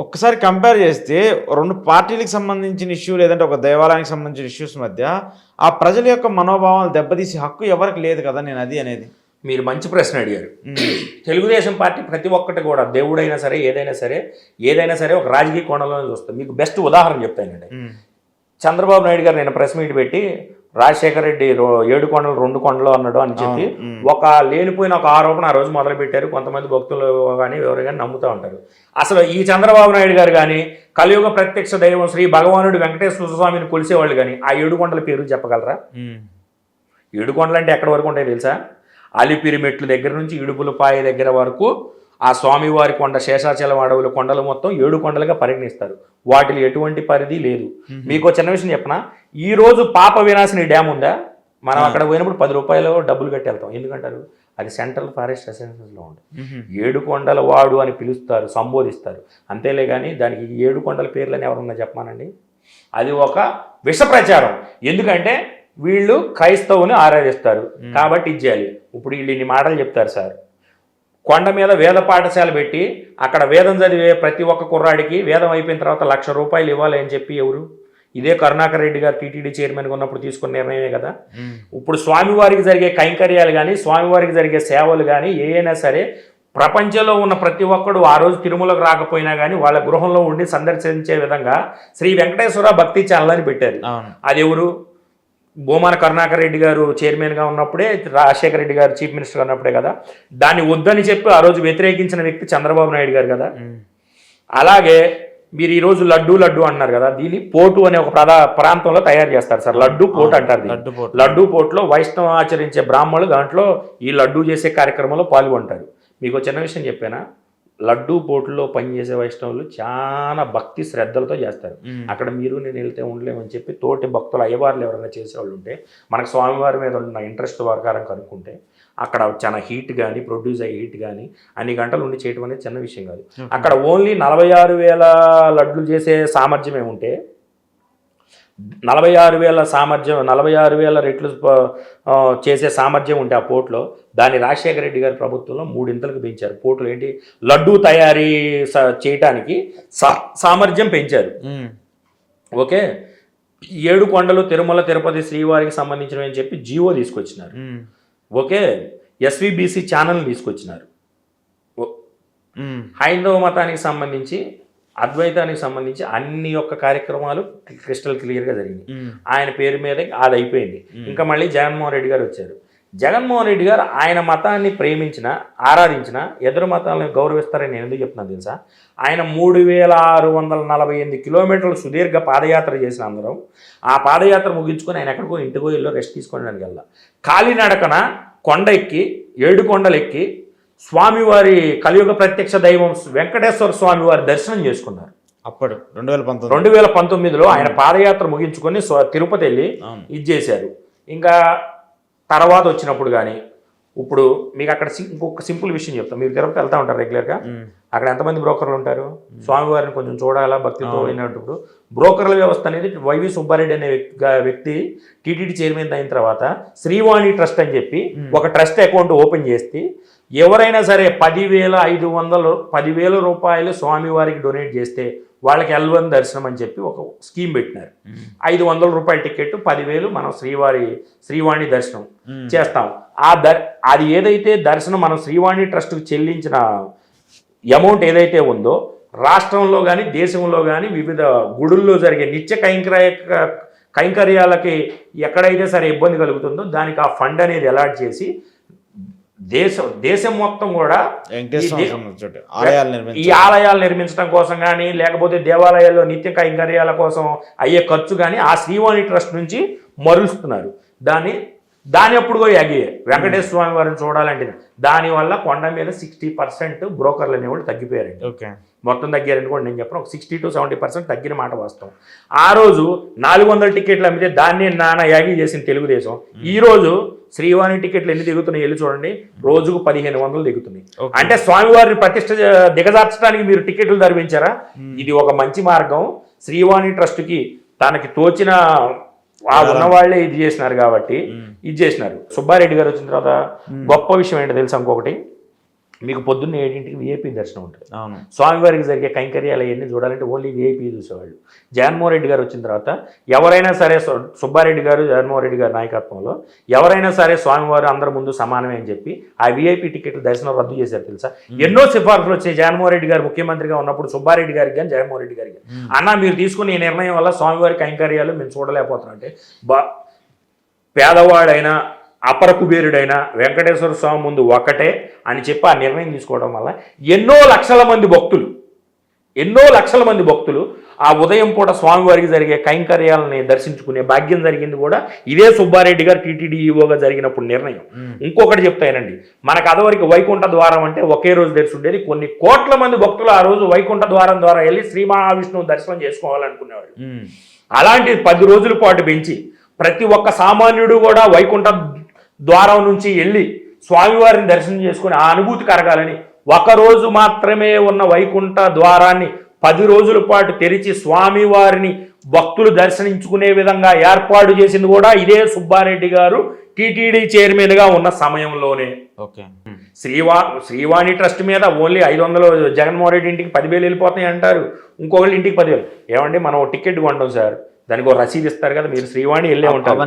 ఒక్కసారి కంపేర్ చేస్తే 2 పార్టీలకు సంబంధించిన ఇష్యూ లేదంటే ఒక దేవాలయానికి సంబంధించిన ఇష్యూస్ మధ్య ఆ ప్రజల యొక్క మనోభావాలు దెబ్బతీసే హక్కు ఎవరికి లేదు కదా. నేను అది అనేది మీరు మంచి ప్రశ్న అడిగారు. తెలుగుదేశం పార్టీ ప్రతి ఒక్కటి కూడా దేవుడైనా సరే ఏదైనా సరే ఒక రాజకీయ కోణంలోనే చూస్తాం. మీకు బెస్ట్ ఉదాహరణ చెప్తానండి. చంద్రబాబు నాయుడు గారు నేను ప్రెస్ మీట్ పెట్టి రాజశేఖర రెడ్డి 7 కొండలు 2 కొండలు అన్నాడు అని చెప్పి ఒక లేనిపోయిన ఒక ఆరోపణ ఆ రోజు మొదలుపెట్టారు. కొంతమంది భక్తులు కానీ ఎవరు కానీ నమ్ముతూ ఉంటారు. అసలు ఈ చంద్రబాబు నాయుడు గారు కానీ కలియుగ ప్రత్యక్ష దైవం శ్రీ భగవానుడు వెంకటేశ్వర స్వామిని కొలిసేవాళ్ళు కానీ ఆ 7 కొండల పేరు చెప్పగలరా? 7 కొండలు అంటే ఎక్కడి వరకు ఉంటాయి తెలుసా? అలిపిరి మెట్లు దగ్గర నుంచి ఇడుపులపాయ దగ్గర వరకు ఆ స్వామివారి కొండ శేషాచలం అడవుల కొండలు మొత్తం 7 కొండలుగా పరిగణిస్తారు. వాటిలో ఎటువంటి పరిధి లేదు. మీకు చిన్న విషయం చెప్పనా, ఈ రోజు పాప వినాశిని డ్యామ్ ఉందా? మనం అక్కడ పోయినప్పుడు 10 రూపాయలు డబ్బులు కట్టి వెళ్తాం. ఎందుకంటారు? అది సెంట్రల్ ఫారెస్ట్ అసెన్సెస్లో ఉంటుంది. 7 కొండల వాడు అని పిలుస్తారు, సంబోధిస్తారు. అంతేలే కానీ దానికి 7 కొండల పేర్లని ఎవరన్నా చెప్పమానండి. అది ఒక విష ప్రచారం. ఎందుకంటే వీళ్ళు క్రైస్తవుని ఆరాధిస్తారు కాబట్టి ఇచ్చేయాలి. ఇప్పుడు వీళ్ళు ఇన్ని మాటలు చెప్తారు సార్. కొండ మీద వేద పాఠశాల పెట్టి అక్కడ వేదం చదివే ప్రతి ఒక్క కుర్రాడికి వేదం అయిపోయిన తర్వాత ₹1,00,000 ఇవ్వాలి అని చెప్పి ఎవరు? ఇదే కరుణాకర్ రెడ్డి గారు టీటీడీ చైర్మన్గా ఉన్నప్పుడు తీసుకున్న నిర్ణయమే కదా. ఇప్పుడు స్వామివారికి జరిగే కైంకర్యాలు కానీ స్వామివారికి జరిగే సేవలు కానీ ఏవైనా సరే ప్రపంచంలో ఉన్న ప్రతి ఒక్కడు ఆ రోజు తిరుమలకు రాకపోయినా కానీ వాళ్ళ గృహంలో ఉండి సందర్శించే విధంగా శ్రీ వెంకటేశ్వర భక్తి ఛానల్ అని పెట్టారు. అది ఎవరు? భూమాన కరుణాకర్ రెడ్డి గారు చైర్మన్గా ఉన్నప్పుడే, రాజశేఖర రెడ్డి గారు చీఫ్ మినిస్టర్ ఉన్నప్పుడే కదా. దాన్ని వద్దని చెప్పి ఆ రోజు వ్యతిరేకించిన వ్యక్తి చంద్రబాబు నాయుడు గారు కదా. అలాగే మీరు ఈరోజు లడ్డు అంటున్నారు కదా, దీన్ని పోటు అనే ఒక ప్రాంతంలో తయారు చేస్తారు సార్. లడ్డు పోటు అంటారు. లడ్డు పోటులో వైష్ణవ ఆచరించే బ్రాహ్మణులు దాంట్లో ఈ లడ్డు చేసే కార్యక్రమంలో పాల్గొంటారు. మీకు చిన్న విషయం చెప్పానా, లడ్డు పోటులో పనిచేసే వైష్ణవులు చాలా భక్తి శ్రద్ధలతో చేస్తారు. అక్కడ మీరు నేను వెళ్తే ఉండలేమని చెప్పి తోటి భక్తులు అయ్యవారులు ఎవరైనా చేసేవాళ్ళు ఉంటే మనకు స్వామివారి మీద ఉన్న ఇంట్రెస్ట్ ప్రకారం కనుక్కుంటే అక్కడ చాలా హీట్ కానీ ప్రొడ్యూస్ అయ్యే హీట్ కానీ అన్ని గంటలు ఉండి చేయడం అనేది చిన్న విషయం కాదు. అక్కడ ఓన్లీ 46,000 లడ్లు చేసే సామర్థ్యమే ఉంటే 46,000 సామర్థ్యం 46,000 రెట్లు చేసే సామర్థ్యం ఉంటే ఆ పోర్టులో దాన్ని రాజశేఖర రెడ్డి గారి ప్రభుత్వంలో 3 ఇంతలకు పెంచారు. పోర్టులు ఏంటి లడ్డూ తయారీ చేయటానికి సామర్థ్యం పెంచారు. ఓకే, 7 కొండలు తిరుమల తిరుపతి శ్రీవారికి సంబంధించినవి అని చెప్పి జీవో తీసుకొచ్చినారు. ఓకే, ఎస్విబిసి ఛానల్ తీసుకొచ్చినారు. హైందవ మతానికి సంబంధించి అద్వైతానికి సంబంధించి అన్ని యొక్క కార్యక్రమాలు క్రిస్టల్ క్లియర్గా జరిగింది. ఆయన పేరు మీద అది అయిపోయింది. ఇంకా మళ్ళీ జగన్మోహన్ రెడ్డి గారు వచ్చారు. జగన్మోహన్ రెడ్డి గారు ఆయన మతాన్ని ప్రేమించిన ఆరాధించిన ఎదురు మతాలను గౌరవిస్తారని నేను ఎందుకు చెప్తున్నాను తెలుసా? ఆయన 3,648 కిలోమీటర్లు సుదీర్ఘ పాదయాత్ర చేసిన అందరం ఆ పాదయాత్ర ముగించుకొని ఆయన ఎక్కడికో ఇంటికో ఇల్లు రెస్ట్ తీసుకోవడానికి వెళ్ళా కాలినడకన కొండ ఎక్కి 7 కొండలు ఎక్కి స్వామివారి కలియుగ ప్రత్యక్ష దైవం వెంకటేశ్వర స్వామివారి దర్శనం చేసుకున్నారు. అప్పుడు 2019లో ఆయన పాదయాత్ర ముగించుకొని తిరుపతి వెళ్ళి ఇది చేశారు. ఇంకా తర్వాత వచ్చినప్పుడు కానీ ఇప్పుడు మీకు అక్కడ ఇంకొక సింపుల్ విషయం చెప్తాం. మీరు తిరుపతి వెళ్తూ ఉంటారు రెగ్యులర్గా, అక్కడ ఎంతమంది బ్రోకర్లు ఉంటారు? స్వామివారిని కొంచెం చూడాలా భక్తితో అయినప్పుడు బ్రోకర్ల వ్యవస్థ అనేది వైవి సుబ్బారెడ్డి అనే వ్యక్తి టీటీడీ చైర్మన్ అయిన తర్వాత శ్రీవాణి ట్రస్ట్ అని చెప్పి ఒక ట్రస్ట్ అకౌంట్ ఓపెన్ చేస్తే ఎవరైనా సరే 10,000 రూపాయలు స్వామివారికి డొనేట్ చేస్తే వాళ్ళకి L1 దర్శనం అని చెప్పి ఒక స్కీమ్ పెట్టినారు. 500 రూపాయల టికెట్ 10,000 మనం శ్రీవాణి దర్శనం చేస్తాం. అది ఏదైతే దర్శనం మనం శ్రీవాణి ట్రస్ట్కి చెల్లించిన అమౌంట్ ఏదైతే ఉందో రాష్ట్రంలో కానీ దేశంలో కానీ వివిధ గుడుల్లో జరిగే నిత్య కైంకర్యాలకి ఎక్కడైతే సరే ఇబ్బంది కలుగుతుందో దానికి ఆ ఫండ్ అనేది అలాట్ చేసి దేశం మొత్తం కూడా ఈ ఆలయాలు నిర్మించడం కోసం కానీ లేకపోతే దేవాలయాల్లో నిత్య కైంకర్యాల కోసం అయ్యే ఖర్చు కానీ ఆ శ్రీవాణి ట్రస్ట్ నుంచి మరులుస్తున్నారు. దాని ఎప్పుడుగో ఎగియే వెంకటేశ్వర స్వామి వారిని చూడాలంటే దానివల్ల కొండ మీద 60% బ్రోకర్లు అనేవాళ్ళు తగ్గిపోయారండి. మొత్తం తగ్గారని కూడా నేను చెప్పను, ఒక 60 to 70% తగ్గిన మాట వాస్తవం. ఆ రోజు 400 టికెట్లు అమ్మితే దాన్ని నానా యాగి చేసిన తెలుగుదేశం ఈ రోజు శ్రీవాణి టికెట్లు ఎన్ని దిగుతున్నాయి వెళ్ళి చూడండి, రోజుకు 1,500 దిగుతున్నాయి. అంటే స్వామివారిని ప్రతిష్ట దిగజార్చడానికి మీరు టికెట్లు ధరించారా? ఇది ఒక మంచి మార్గం. శ్రీవాణి ట్రస్ట్కి తనకి తోచిన ఉన్నవాళ్లే ఇది చేసినారు కాబట్టి ఇది చేసినారు. సుబ్బారెడ్డి గారు వచ్చిన తర్వాత గొప్ప విషయం ఏంటో తెలుసా? ఇంకొకటి, మీకు పొద్దున్న 7ంటికి విఐపీ దర్శనం ఉంటుంది. స్వామివారికి జరిగే కైంకర్యాలు అవన్నీ చూడాలంటే ఓన్లీ విఐపీ చూసేవాళ్ళు. జగన్మోహన్ రెడ్డి గారు వచ్చిన తర్వాత ఎవరైనా సరే సుబ్బారెడ్డి గారు జగన్మోహన్ రెడ్డి గారి నాయకత్వంలో ఎవరైనా సరే స్వామివారు అందరి ముందు సమానమే అని చెప్పి ఆ విఐపీ టికెట్లు దర్శనం రద్దు చేశారు తెలుసా? ఎన్నో సిఫార్సులు వచ్చాయి. జగన్మోహన్ రెడ్డి గారు ముఖ్యమంత్రిగా ఉన్నప్పుడు సుబ్బారెడ్డి గారికి కానీ జగన్మోహన్ రెడ్డి గారికి అన్న మీరు తీసుకున్న ఈ నిర్ణయం వల్ల స్వామివారి కైంకర్యాలు మేము చూడలేకపోతున్నాం అంటే పేదవాడైనా అపర కుబేరుడైనా వెంకటేశ్వర స్వామి ముందు ఒకటే అని చెప్పి ఆ నిర్ణయం తీసుకోవడం వల్ల ఎన్నో లక్షల మంది భక్తులు ఆ ఉదయం పూట స్వామివారికి జరిగే కైంకర్యాలని దర్శించుకునే భాగ్యం జరిగింది కూడా ఇదే సుబ్బారెడ్డి గారు టీటీడీ ఈవోగా జరిగినప్పుడు నిర్ణయం. ఇంకొకటి చెప్తానండి, మనకు అదివరకు వైకుంఠ ద్వారం అంటే ఒకే రోజు తెరిచి ఉండేది. కొన్ని కోట్ల మంది భక్తులు ఆ రోజు వైకుంఠ ద్వారం ద్వారా వెళ్ళి శ్రీ మహావిష్ణువు దర్శనం చేసుకోవాలనుకునేవాళ్ళు. అలాంటి 10 రోజుల పాటు పెంచి ప్రతి ఒక్క సామాన్యుడు కూడా వైకుంఠ ద్వారం నుంచి వెళ్ళి స్వామివారిని దర్శనం చేసుకుని ఆ అనుభూతి కరగాలని ఒకరోజు మాత్రమే ఉన్న వైకుంఠ ద్వారాన్ని 10 రోజుల పాటు తెరిచి స్వామివారిని భక్తులు దర్శించుకునే విధంగా ఏర్పాటు చేసింది కూడా ఇదే సుబ్బారెడ్డి గారు టీటీడీ చైర్మన్గా ఉన్న సమయంలోనే. శ్రీవాణి ట్రస్ట్ మీద ఓన్లీ 500 జగన్మోహన్ రెడ్డి ఇంటికి 10,000 వెళ్ళిపోతాయి అంటారు, ఇంకొకళ్ళు ఇంటికి 10,000. ఏమండి మనం టికెట్ కొంటాం సార్, దానికి ఒక రసీదు ఇస్తారు కదా, మీరు శ్రీవాణి వెళ్ళే ఉంటారు,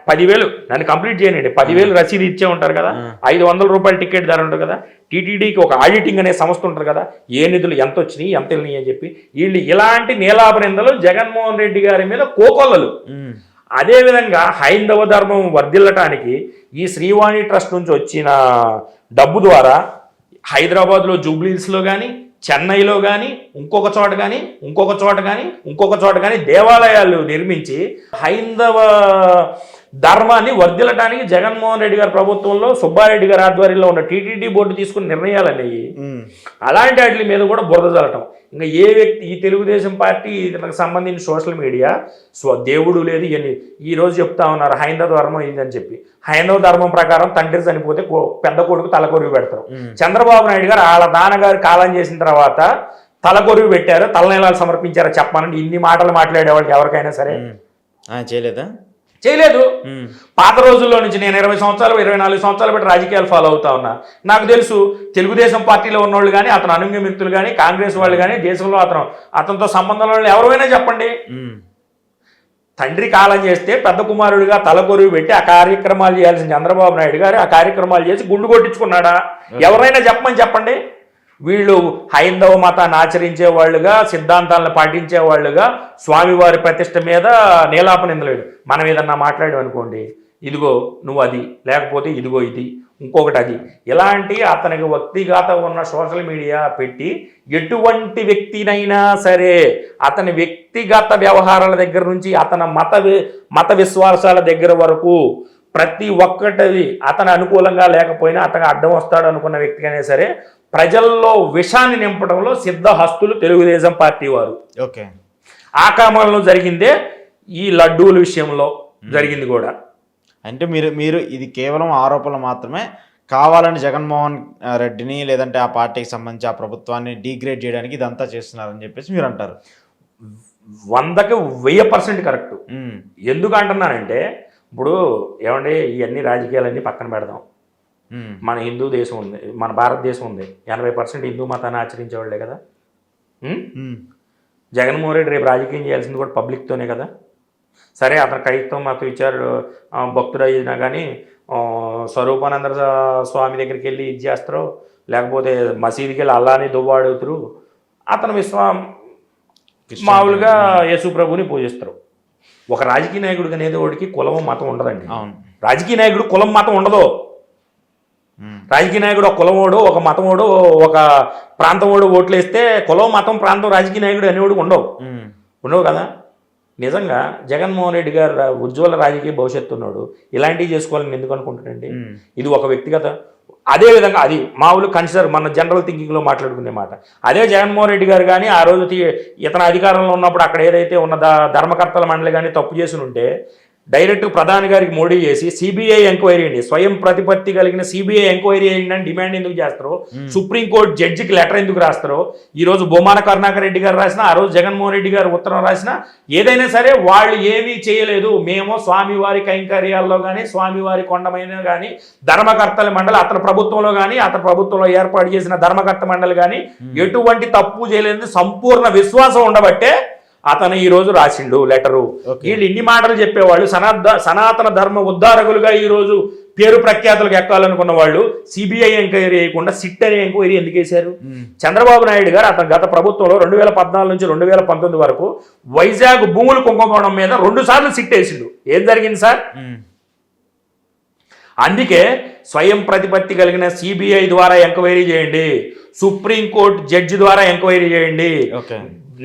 10,000 నన్ను కంప్లీట్ చేయనండి, 10,000 రసీదు ఇచ్చే ఉంటారు కదా, 500 రూపాయల టికెట్ ధర ఉంటుంది కదా, టీటీడీకి ఒక ఆడిటింగ్ అనే సంస్థ ఉంటుంది కదా, ఏ నిధులు ఎంత వచ్చినాయి ఎంత వెళ్ళినాయి అని చెప్పి వీళ్ళు ఇలాంటి నీలాభరిందలు జగన్మోహన్ రెడ్డి గారి మీద కోకొల్లలు. అదేవిధంగా హైందవ ధర్మం వర్ధిల్లటానికి ఈ శ్రీవాణి ట్రస్ట్ నుంచి వచ్చిన డబ్బు ద్వారా హైదరాబాద్లో జూబ్లీహిల్స్లో కానీ, చెన్నైలో కానీ, ఇంకొక చోట కానీ దేవాలయాలు నిర్మించి హైందవ ధర్మాన్ని వర్ధిల్లటానికి జగన్మోహన్ రెడ్డి గారి ప్రభుత్వంలో సుబ్బారెడ్డి గారి ఆధ్వర్యంలో ఉన్న టీటీడీ బోర్డు తీసుకున్న నిర్ణయాలు అనేవి. అలాంటి వాటి మీద కూడా బురద జల్లటం. ఇంకా ఏ వ్యక్తి ఈ తెలుగుదేశం పార్టీ ఇతనికి సంబంధించిన సోషల్ మీడియా దేవుడు లేదు ఇవన్నీ ఈరోజు చెప్తా ఉన్నారు హైందవ ధర్మం ఏందని చెప్పి. హైందవ ధర్మం ప్రకారం తండ్రి చనిపోతే పెద్ద కొడుకు తలకొరివి పెడతారు. చంద్రబాబు నాయుడు గారు వాళ్ళ నాన్నగారు కాలం చేసిన తర్వాత తలకొరివి పెట్టారు, తలనీలాలు సమర్పించారో చెప్పానండి. ఇన్ని మాటలు మాట్లాడేవాళ్ళకి ఎవరికైనా సరే చేయలేదు. పాత రోజుల్లో నుంచి నేను 20 సంవత్సరాలు 24 సంవత్సరాలు బట్టి రాజకీయాలు ఫాలో అవుతా ఉన్నా. నాకు తెలుసు తెలుగుదేశం పార్టీలో ఉన్నోళ్ళు కానీ, అతను అనుంగ మిత్రులు కానీ, కాంగ్రెస్ వాళ్ళు కానీ, దేశంలో అతనితో సంబంధం వాళ్ళు ఎవరైనా చెప్పండి, తండ్రి కాలం చేస్తే పెద్ద కుమారుడిగా తలకొరువు పెట్టి ఆ కార్యక్రమాలు చేయాల్సిన చంద్రబాబు నాయుడు గారు ఆ కార్యక్రమాలు చేసి గుండు కొట్టించుకున్నాడా? ఎవరైనా చెప్పండి. వీళ్ళు హైందవ మతాన్ని ఆచరించే వాళ్ళుగా, సిద్ధాంతాలను పాటించే వాళ్ళుగా స్వామివారి ప్రతిష్ట మీద నీలాప నిందలేడు. మనం ఏదన్నా మాట్లాడామనుకోండి, ఇదిగో నువ్వు అది, లేకపోతే ఇదిగో ఇది, ఇంకొకటి అది, ఇలాంటి అతనికి వ్యక్తిగత ఉన్న సోషల్ మీడియా పెట్టి ఎటువంటి వ్యక్తినైనా సరే అతని వ్యక్తిగత వ్యవహారాల దగ్గర నుంచి అతని మత విశ్వాసాల దగ్గర వరకు ప్రతి ఒక్కటి అతను అనుకూలంగా లేకపోయినా అతను అడ్డం వస్తాడు అనుకున్న వ్యక్తికైనా సరే ప్రజల్లో విషాన్ని నింపడంలో సిద్ధహస్తులు తెలుగుదేశం పార్టీ వారు. ఓకే, ఆ కాలంలో జరిగిందే ఈ లడ్డూల విషయంలో జరిగింది కూడా. అంటే మీరు ఇది కేవలం ఆరోపణలు మాత్రమే, కావాలని జగన్మోహన్ రెడ్డిని లేదంటే ఆ పార్టీకి సంబంధించి ఆ ప్రభుత్వాన్ని డీగ్రేడ్ చేయడానికి ఇదంతా చేస్తున్నారని చెప్పేసి మీరు అంటారు. 100కి 1000% కరెక్ట్. ఎందుకు అంటున్నానంటే ఇప్పుడు ఏమండి ఇవన్నీ రాజకీయాలన్నీ పక్కన పెడదాం. మన హిందూ దేశం ఉంది, మన భారతదేశం ఉంది, 80% హిందూ మతాన్ని ఆచరించేవాళ్లే కదా. జగన్మోహన్ రెడ్డి రేపు రాజకీయం చేయాల్సింది కూడా పబ్లిక్తోనే కదా. సరే అతను క్రైస్తవ మతం ఇచ్చారు, భక్తుడు అయినా కానీ స్వరూపానంద స్వామి దగ్గరికి వెళ్ళి ఇది చేస్తారు, లేకపోతే మసీదుకి వెళ్ళి అల్లాని దువ్వాడుతురు, అతను మామూలుగా యేసు ప్రభుని పూజిస్తారు. ఒక రాజకీయ నాయకుడికి అనేది వాడికి కులం మతం ఉండదండి. రాజకీయ నాయకుడు కులం మతం ఉండదు. రాజకీయ నాయకుడు ఒక కులమోడు, ఒక మతమోడు, ఒక ప్రాంతమోడు ఓట్లు వేస్తే కులం మతం ప్రాంతం రాజకీయ నాయకుడు అనేవాడు ఉండవు కదా. నిజంగా జగన్మోహన్ రెడ్డి గారు ఉజ్వల రాజకీయ భవిష్యత్తు ఉన్నాడు, ఇలాంటివి చేసుకోవాలని ఎందుకు అనుకుంటాడండి? ఇది ఒక వ్యక్తిగత. అదేవిధంగా అది మామూలు కన్సిడర్ మన జనరల్ థింకింగ్లో మాట్లాడుకునే మాట. అదే జగన్మోహన్ రెడ్డి గారు కానీ ఆ రోజు ఇతను అధికారంలో ఉన్నప్పుడు అక్కడ ఏదైతే ఉన్న ధర్మకర్తల మండలి కానీ తప్పు చేసి ఉంటే డైరెక్ట్ ప్రధాని గారికి మోడీ చేసి సిబిఐ ఎంక్వైరీ అండి, స్వయం ప్రతిపత్తి కలిగిన సిబిఐ ఎంక్వైరీ అయ్యింది అని డిమాండ్ ఎందుకు చేస్తారో, సుప్రీంకోర్టు జడ్జికి లెటర్ ఎందుకు రాస్తారో, ఈరోజు బొమ్మాన కరుణాకర్ రెడ్డి గారు రాసినా, ఆ రోజు జగన్మోహన్ రెడ్డి గారు ఉత్తరం రాసినా, ఏదైనా సరే వాళ్ళు ఏమీ చేయలేదు, మేము స్వామివారి కైంకర్యాల్లో కానీ స్వామివారి కొండమైన కానీ ధర్మకర్తల మండలి అతని ప్రభుత్వంలో కానీ అతని ప్రభుత్వంలో ఏర్పాటు చేసిన ధర్మకర్త మండలి కానీ ఎటువంటి తప్పు చేయలేదు సంపూర్ణ విశ్వాసం ఉండబట్టే అతను ఈ రోజు రాసిండు లెటరు. వీళ్ళు ఇన్ని మాటలు చెప్పేవాళ్ళు సనాతన ధర్మ ఉద్ధారకులుగా ఈ రోజు పేరు ప్రఖ్యాతులకు ఎక్కాలనుకున్న వాళ్ళు సిబిఐ ఎంక్వైరీ చేయకుండా సిట్ అనే ఎంక్వైరీ ఎందుకు వేశారు? చంద్రబాబు నాయుడు గారు అతను గత ప్రభుత్వంలో 2014 నుంచి 2019 వరకు వైజాగ్ భూముల కుంభకోణం మీద 2 సార్లు సిట్ వేసిండు. ఏం జరిగింది సార్? అందుకే స్వయం ప్రతిపత్తి కలిగిన సిబిఐ ద్వారా ఎంక్వైరీ చేయండి, సుప్రీంకోర్టు జడ్జి ద్వారా ఎంక్వైరీ చేయండి,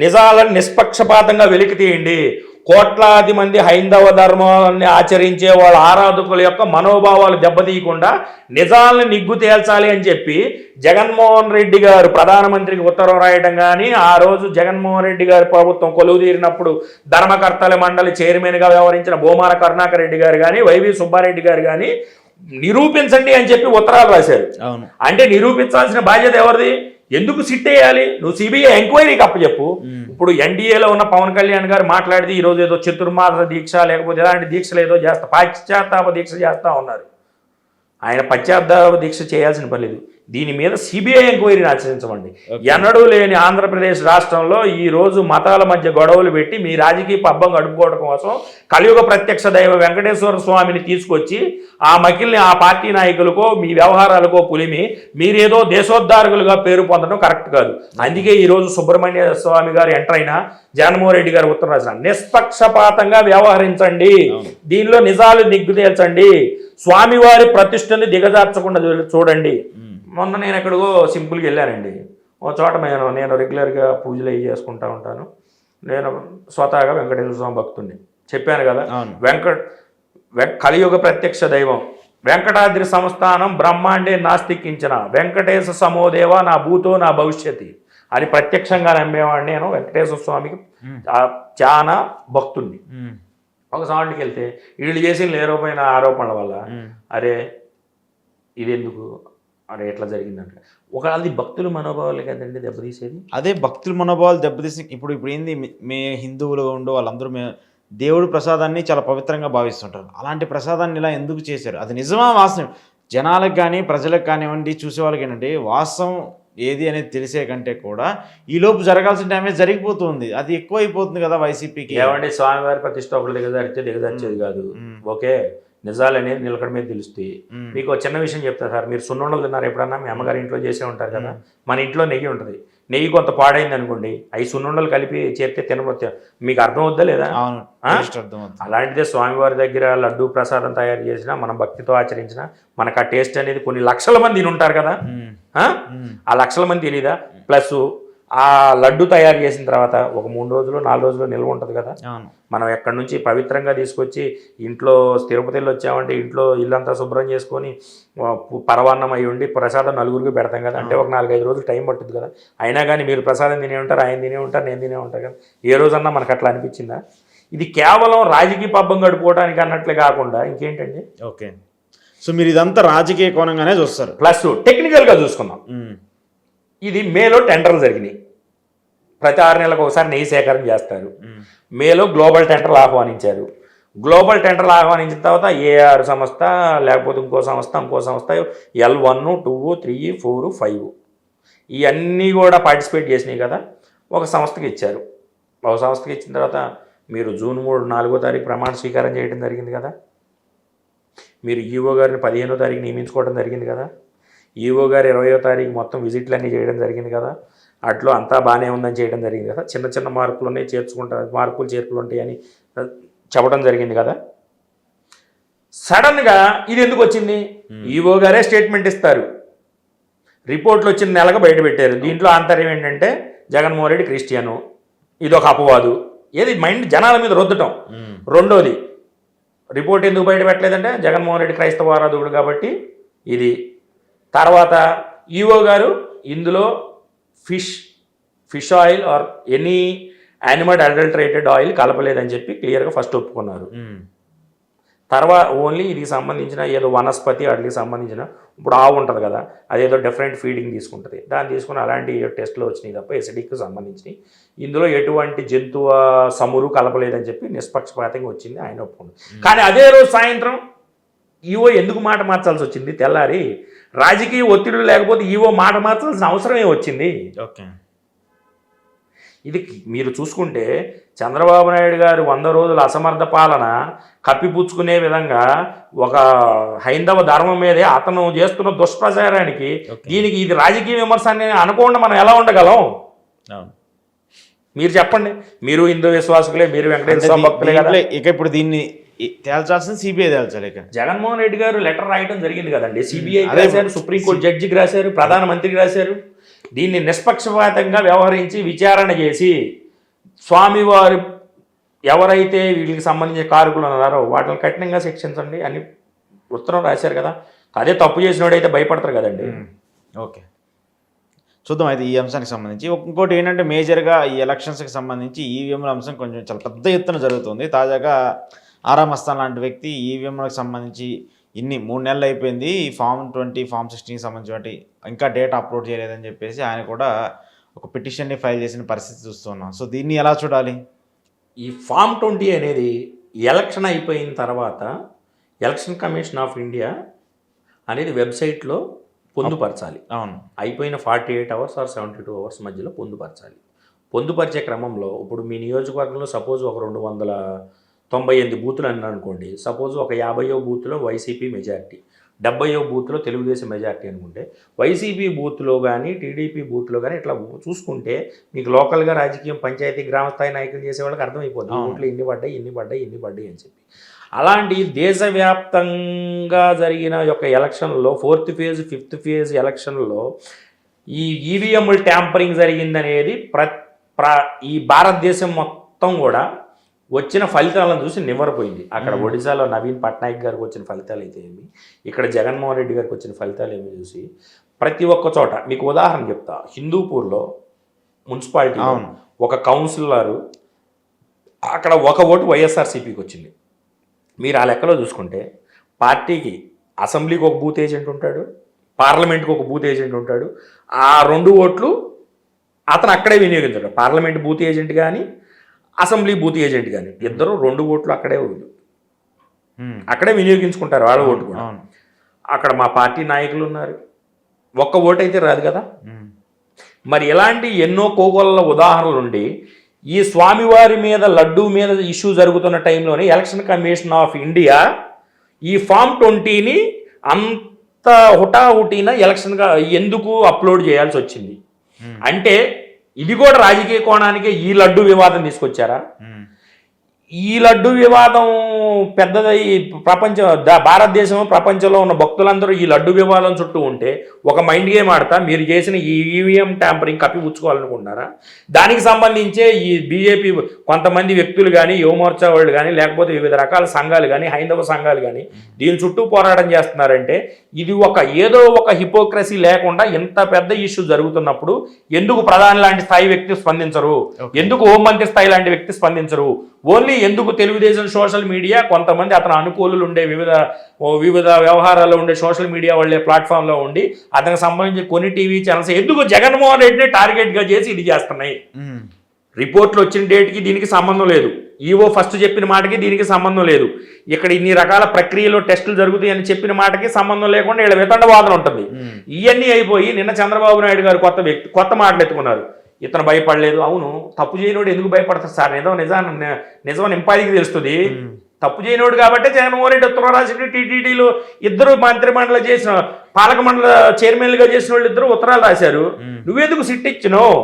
నిజాలను నిష్పక్షపాతంగా వెలికి తీయండి, కోట్లాది మంది హైందవ ధర్మాన్ని ఆచరించే వాళ్ళ ఆరాధకుల యొక్క మనోభావాలు దెబ్బతీయకుండా నిజాలను నిగ్గు తేల్చాలి అని చెప్పి జగన్మోహన్ రెడ్డి గారు ప్రధానమంత్రికి ఉత్తరం రాయడం కానీ, ఆ రోజు జగన్మోహన్ రెడ్డి గారి ప్రభుత్వం కొలువు తీరినప్పుడు ధర్మకర్తల మండలి చైర్మన్గా వ్యవహరించిన బొమ్మాన కరుణాకర్ రెడ్డి గారు కానీ వైవి సుబ్బారెడ్డి గారు కానీ నిరూపించండి అని చెప్పి ఉత్తరాలు రాశారు. అంటే నిరూపించాల్సిన బాధ్యత ఎవరిది? ఎందుకు సిట్ వేయాలి? నువ్వు సిబిఐ ఎంక్వైరీకి అప్పచెప్పు. ఇప్పుడు ఎన్డీఏలో ఉన్న పవన్ కళ్యాణ్ గారు మాట్లాడితే ఈరోజు ఏదో చతుర్మాస దీక్ష లేకపోతే ఎలాంటి దీక్షలు ఏదో పాశ్చాత్తాప దీక్ష చేస్తా ఉన్నారు. ఆయన పశ్చాత్తాప దీక్ష చేయాల్సిన పని లేదు. దీని మీద సిబిఐ ఎంక్వైరీని ఆచరించమండి. ఎన్నడూ లేని ఆంధ్రప్రదేశ్ రాష్ట్రంలో ఈ రోజు మతాల మధ్య గొడవలు పెట్టి మీ రాజకీయ పబ్బం గడుపుకోవడం కోసం కలియుగ ప్రత్యక్ష దైవ వెంకటేశ్వర స్వామిని తీసుకొచ్చి ఆ మకిల్ని ఆ పార్టీ నాయకులకో మీ వ్యవహారాలకో పులిమి మీరేదో దేశోద్ధారకులుగా పేరు పొందడం కరెక్ట్ కాదు. అందుకే ఈరోజు సుబ్రహ్మణ్య స్వామి గారు ఎంటర్ అయినా జగన్మోహన్ రెడ్డి గారు ఉత్తరం రాసిన నిష్పక్షపాతంగా వ్యవహరించండి, దీనిలో నిజాలు నిగ్గు తేల్చండి, స్వామివారి ప్రతిష్టని దిగజార్చకుండా చూడండి. మొన్న నేను ఎక్కడికో సింపుల్గా వెళ్ళానండి. ఓ చోట నేను రెగ్యులర్గా పూజలు అవి చేసుకుంటూ ఉంటాను. నేను స్వతహాగా వెంకటేశ్వర స్వామి భక్తుడిని చెప్పాను కదా. కలియుగ ప్రత్యక్ష దైవం వెంకటాద్రి సంస్థానం బ్రహ్మాండే నాస్తికించిన వెంకటేశ సమోదేవ నా భూతో నా భవిష్యత్తి అని ప్రత్యక్షంగా నమ్మేవాడిని. నేను వెంకటేశ్వర స్వామికి చాలా భక్తుడిని. ఒక సాటికి వెళ్తే వీళ్ళు చేసిన లేకపోయిన ఆరోపణల వల్ల అరే ఇది ఎందుకు అరే ఎట్లా జరిగిందంటే అది భక్తుల మనోభావాలు కదండి దెబ్బతీసేది. అదే భక్తుల మనోభావాలు దెబ్బతీసి ఇప్పుడు ఏంది మే హిందువులు ఉండు వాళ్ళందరూ దేవుడి ప్రసాదాన్ని చాలా పవిత్రంగా భావిస్తుంటారు. అలాంటి ప్రసాదాన్ని ఇలా ఎందుకు చేశారు? అది నిజమా వాస్తవం? జనాలకు కానీ ప్రజలకు కానివ్వండి చూసే వాళ్ళకి ఏంటంటే వాస్తవం ఏది అనేది తెలిసే కంటే కూడా ఈలోపు జరగాల్సిన డ్యామేజ్ జరిగిపోతుంది. అది ఎక్కువ అయిపోతుంది కదా వైసీపీకి. ఏమంటే స్వామివారి ప్రతిష్ట ఒకటి దిగజార్చేది కాదు. ఓకే, నిజాలు అనేది నిలకడ మీద తెలుస్తాయి. మీకు చిన్న విషయం చెప్తాను సార్. మీరు సున్నుండలు తిన్నారు ఎప్పుడన్నా? మీ అమ్మగారి ఇంట్లో చేసే ఉంటారు కదా. మన ఇంట్లో నెయ్యి ఉంటుంది. నెయ్యి కొంత పాడైంది అనుకోండి, అవి సున్నుండలు కలిపి చేస్తే తినబోతే మీకు అర్థం అవుద్దా లేదా? అలాంటిదే స్వామివారి దగ్గర లడ్డు ప్రసాదం తయారు చేసినా మనం భక్తితో ఆచరించిన మనకు ఆ టేస్ట్ అనేది కొన్ని లక్షల మంది తిని ఉంటారు కదా. ఆ లక్షల మంది తెలియదా? ప్లస్ ఆ లడ్డు తయారు చేసిన తర్వాత ఒక 3 రోజులు 4 రోజులు నిల్వ ఉంటుంది కదా. మనం ఎక్కడి నుంచి పవిత్రంగా తీసుకొచ్చి ఇంట్లో తిరుపతిలో వచ్చామంటే ఇంట్లో ఇల్లంతా శుభ్రం చేసుకొని పరవాన్నం అయి ఉండి ప్రసాదం నలుగురికి పెడతాం కదా. అంటే ఒక 4-5 రోజులు టైం పట్టుద్ది కదా. అయినా కానీ మీరు ప్రసాదం తినే ఉంటారు, ఆయన తినే ఉంటారు, నేను తినే ఉంటాను కదా. ఏ రోజన్నా మనకు అట్లా అనిపించిందా? ఇది కేవలం రాజకీయ పబ్బం గడుపుకోవడానికి అన్నట్లే కాకుండా ఇంకేంటండి. ఓకే, సో మీరు ఇదంతా రాజకీయ కోణంగానే చూస్తారు. ప్లస్ టెక్నికల్గా చూసుకుందాం. ఇది మేలో టెండర్లు జరిగినాయి. ప్రతి 6 నెలలకు ఒకసారి నెయ్యి సేకరణ చేస్తారు. మేలో గ్లోబల్ టెండర్లు ఆహ్వానించారు. గ్లోబల్ టెండర్లు ఆహ్వానించిన తర్వాత ఏఆర్ సంస్థ లేకపోతే ఇంకో సంస్థ L1, 2, 3, 4, 5 ఇవన్నీ కూడా పార్టిసిపేట్ చేసినాయి కదా. ఒక సంస్థకి ఇచ్చారు. ఒక సంస్థకి ఇచ్చిన తర్వాత మీరు జూన్ 3, 4వ తారీఖు ప్రమాణ స్వీకారం చేయడం జరిగింది కదా. మీరు ఈఓ గారిని 15వ తారీఖు నియమించుకోవడం జరిగింది కదా. ఈఓ గారు 20వ తారీఖు మొత్తం విజిట్లు అన్నీ చేయడం జరిగింది కదా. అట్లో అంతా బాగానే ఉందని చేయడం జరిగింది కదా. చిన్న చిన్న మార్పులు ఉన్నాయి, చేర్పులు ఉంటాయని చెప్పడం జరిగింది కదా. సడన్గా ఇది ఎందుకు వచ్చింది? ఈఓ గారే స్టేట్మెంట్ ఇస్తారు. రిపోర్ట్లు వచ్చిన నెలకు బయట పెట్టారు. దీంట్లో ఆంతర్యం ఏంటంటే జగన్మోహన్ రెడ్డి క్రిస్టియను, ఇదొక అపవాదు. ఏది మైండ్ జనాల మీద రుద్దటం. రెండోది రిపోర్ట్ ఎందుకు బయట పెట్టలేదంటే జగన్మోహన్ రెడ్డి క్రైస్తవ ఆరాధకుడు కాబట్టి ఇది. తర్వాత ఈఓ గారు ఇందులో fish oil or any animal adulterated oil కలపలేదని చెప్పి క్లియర్గా ఫస్ట్ ఒప్పుకున్నారు. తర్వాత ఓన్లీ ఇది సంబంధించిన ఏదో వనస్పతి వాటికి సంబంధించిన ఇప్పుడు ఆవు ఉంటుంది కదా, అదేదో డిఫరెంట్ ఫీడింగ్ తీసుకుంటుంది. దాన్ని తీసుకుని అలాంటి టెస్ట్లో వచ్చినాయి తప్ప ఎసిడిక్కి సంబంధించినవి ఇందులో ఎటువంటి జంతువు సమురు కలపలేదని చెప్పి నిష్పక్షపాతంగా వచ్చింది, ఆయన ఒప్పుకున్నారు. కానీ అదే రోజు సాయంత్రం ఈవో ఎందుకు మాట మార్చాల్సి వచ్చింది? తెల్లారి రాజకీయ ఒత్తిడి లేకపోతే ఈవో మాట మార్చాల్సిన అవసరమే వచ్చింది. ఓకే, ఇది మీరు చూసుకుంటే చంద్రబాబు నాయుడు గారు 100 రోజుల అసమర్థ పాలన కప్పిపుచ్చుకునే విధంగా ఒక హైందవ ధర్మం మీదే అతను చేస్తున్న దుష్ప్రచారానికి దీనికి ఇది రాజకీయ విమర్శ అని అనుకోకుండా మనం ఎలా ఉండగలం? మీరు చెప్పండి. మీరు హిందూ విశ్వాసకులే, మీరు వెంకటేశ్వర భక్తులే కదా. ఇక ఇప్పుడు దీన్ని తేల్చాల్సింది సిబిఐ తేల్చాలి. జగన్మోహన్ రెడ్డి గారు లెటర్ రాయడం జరిగింది కదండి. సిబిఐ రాశారు, సుప్రీంకోర్టు జడ్జికి రాశారు, ప్రధానమంత్రికి రాశారు. దీన్ని నిష్పక్షపాతంగా వ్యవహరించి విచారణ చేసి స్వామివారు ఎవరైతే వీళ్ళకి సంబంధించిన కారకులు ఉన్నారో వాటిని కఠినంగా శిక్షించండి అని ఉత్తరం రాశారు కదా. అదే తప్పు చేసినోడైతే భయపడతారు కదండి. ఓకే, చూద్దాం అయితే ఈ అంశానికి సంబంధించి. ఇంకోటి ఏంటంటే మేజర్గా ఈ ఎలక్షన్స్కి సంబంధించి ఈవీఎంల అంశం కొంచెం చాలా పెద్ద ఎత్తున జరుగుతుంది. తాజాగా ఆరామ్ అస్థాన్ లాంటి వ్యక్తి ఈవీఎంలకు సంబంధించి 3 నెలలు అయిపోయింది, Form 20, Form 16కి సంబంధించి ఇంకా డేటా అప్లోడ్ చేయలేదని చెప్పేసి ఆయన కూడా ఒక పిటిషన్ని ఫైల్ చేసిన పరిస్థితి చూస్తున్నాం. సో దీన్ని ఎలా చూడాలి? ఈ Form 20 అనేది ఎలక్షన్ అయిపోయిన తర్వాత ఎలక్షన్ కమిషన్ ఆఫ్ ఇండియా అనేది వెబ్సైట్లో పొందుపరచాలి. అవును. అయిపోయిన 48 అవర్స్ ఆర్ 72 అవర్స్ మధ్యలో పొందుపరచాలి. పొందుపరిచే క్రమంలో ఇప్పుడు మీ నియోజకవర్గంలో సపోజ్ ఒక 298 బూతులు అని అనుకోండి. సపోజ్ ఒక 50వ బూత్లో వైసీపీ మెజారిటీ, 70వ బూత్లో తెలుగుదేశం మెజారిటీ అనుకుంటే, వైసీపీ బూత్లో కానీ టీడీపీ బూత్లో కానీ ఇట్లా చూసుకుంటే మీకు లోకల్గా రాజకీయం పంచాయతీ గ్రామస్థాయి నాయకులు చేసే వాళ్ళకి అర్థమైపోతుంది ఓట్లు ఎన్ని పడ్డాయి అని చెప్పి. అలాంటి దేశవ్యాప్తంగా జరిగిన యొక్క ఎలక్షన్లో 4th ఫేజ్ 5th ఫేజ్ ఎలక్షన్లో ఈ ఈవీఎంలు ట్యాంపరింగ్ జరిగిందనేది ఈ భారతదేశం మొత్తం కూడా వచ్చిన ఫలితాలను చూసి నివ్వరపోయింది. అక్కడ ఒడిశాలో నవీన్ పట్నాయక్ గారికి వచ్చిన ఫలితాలు అయితే ఏమి, ఇక్కడ జగన్మోహన్ రెడ్డి గారికి వచ్చిన ఫలితాలు ఏమి చూసి ప్రతి ఒక్క చోట మీకు ఉదాహరణ చెప్తా. హిందూపూర్లో మున్సిపాలిటీ ఒక కౌన్సిలరు అక్కడ ఒక ఓటు వైఎస్ఆర్సీపీకి వచ్చింది. మీరు ఆ లెక్కలో చూసుకుంటే పార్టీకి అసెంబ్లీకి ఒక బూత్ ఏజెంట్ ఉంటాడు, పార్లమెంట్కి ఒక బూత్ ఏజెంట్ ఉంటాడు. ఆ 2 ఓట్లు అతను అక్కడే వినియోగించాడు. పార్లమెంట్ బూత్ ఏజెంట్ కానీ అసెంబ్లీ బూత్ ఏజెంట్ కానీ ఇద్దరు 2 ఓట్లు అక్కడే వినియోగించుకుంటారు వాళ్ళ ఓటు కూడా. అక్కడ మా పార్టీ నాయకులు ఉన్నారు, ఒక్క ఓటు అయితే రాదు కదా. మరి ఇలాంటి ఎన్నో కోకొల్ల ఉదాహరణలు ఉండి ఈ స్వామివారి మీద లడ్డూ మీద ఇష్యూ జరుగుతున్న టైంలోనే ఎలక్షన్ కమిషన్ ఆఫ్ ఇండియా ఈ ఫామ్ 20ని అంత హుటాహుటీన ఎలక్షన్గా ఎందుకు అప్లోడ్ చేయాల్సి వచ్చింది అంటే ఇది కూడా రాజకీయ కోణానికే ఈ లడ్డు వివాదం తీసుకొచ్చారా? ఈ లడ్డు వివాదం పెద్దదై భారతదేశం ప్రపంచంలో ఉన్న భక్తులందరూ ఈ లడ్డు వివాదం చుట్టూ ఉంటే ఒక మైండ్ గేమ్ ఆడతా మీరు చేసిన ఈ ఈవీఎం ట్యాంపరింగ్ కప్పిపుచ్చుకోవాలనుకుంటున్నారా? దానికి సంబంధించే ఈ బీజేపీ కొంతమంది వ్యక్తులు కానీ యువమోర్చా వాళ్ళు కానీ లేకపోతే వివిధ రకాల సంఘాలు కానీ హైందవ సంఘాలు కానీ దీని చుట్టూ పోరాటం చేస్తున్నారంటే ఇది ఏదో ఒక హిపోక్రసీ లేకుండా ఇంత పెద్ద ఇష్యూ జరుగుతున్నప్పుడు ఎందుకు ప్రధాని లాంటి స్థాయి వ్యక్తి స్పందించరు? ఎందుకు హోంమంత్రి స్థాయి లాంటి వ్యక్తి స్పందించరు? ఓన్లీ ఎందుకు తెలుగుదేశం సోషల్ మీడియా కొంతమంది అతను అనుకూలులు ఉండే వివిధ వ్యవహారాల్లో ఉండే సోషల్ మీడియా వాళ్ళే ప్లాట్ఫామ్లో ఉండి అతనికి సంబంధించి కొన్ని టీవీ ఛానల్స్ ఎందుకు జగన్మోహన్ రెడ్డిని టార్గెట్గా చేసి ఇది చేస్తున్నాయి? రిపోర్ట్లు వచ్చిన డేట్కి దీనికి సంబంధం లేదు, ఈవో ఫస్ట్ చెప్పిన మాటకి దీనికి సంబంధం లేదు, ఇక్కడ ఇన్ని రకాల ప్రక్రియలో టెస్టులు జరుగుతాయి అని చెప్పిన మాటకి సంబంధం లేకుండా ఇక్కడ వితండవాదన ఉంటుంది. ఇవన్నీ అయిపోయి నిన్న చంద్రబాబు నాయుడు గారు కొత్త మాటలు ఎత్తుకున్నారు. ఇతను భయపడలేదు. అవును, తప్పు చేయనోడు ఎందుకు భయపడతారు సార్? నిజం నింపాదికి తెలుస్తుంది. తప్పు చేయనోడు కాబట్టి జగన్మోహన్ రెడ్డి ఉత్తరాలు టీటీడీలో ఇద్దరు మంత్రిమండలి చేసిన పాలక మండలి చైర్మన్లుగా చేసిన వాళ్ళు ఇద్దరు ఉత్తరాలు రాశారు. నువ్వెందుకు సిట్ ఇచ్చినావు?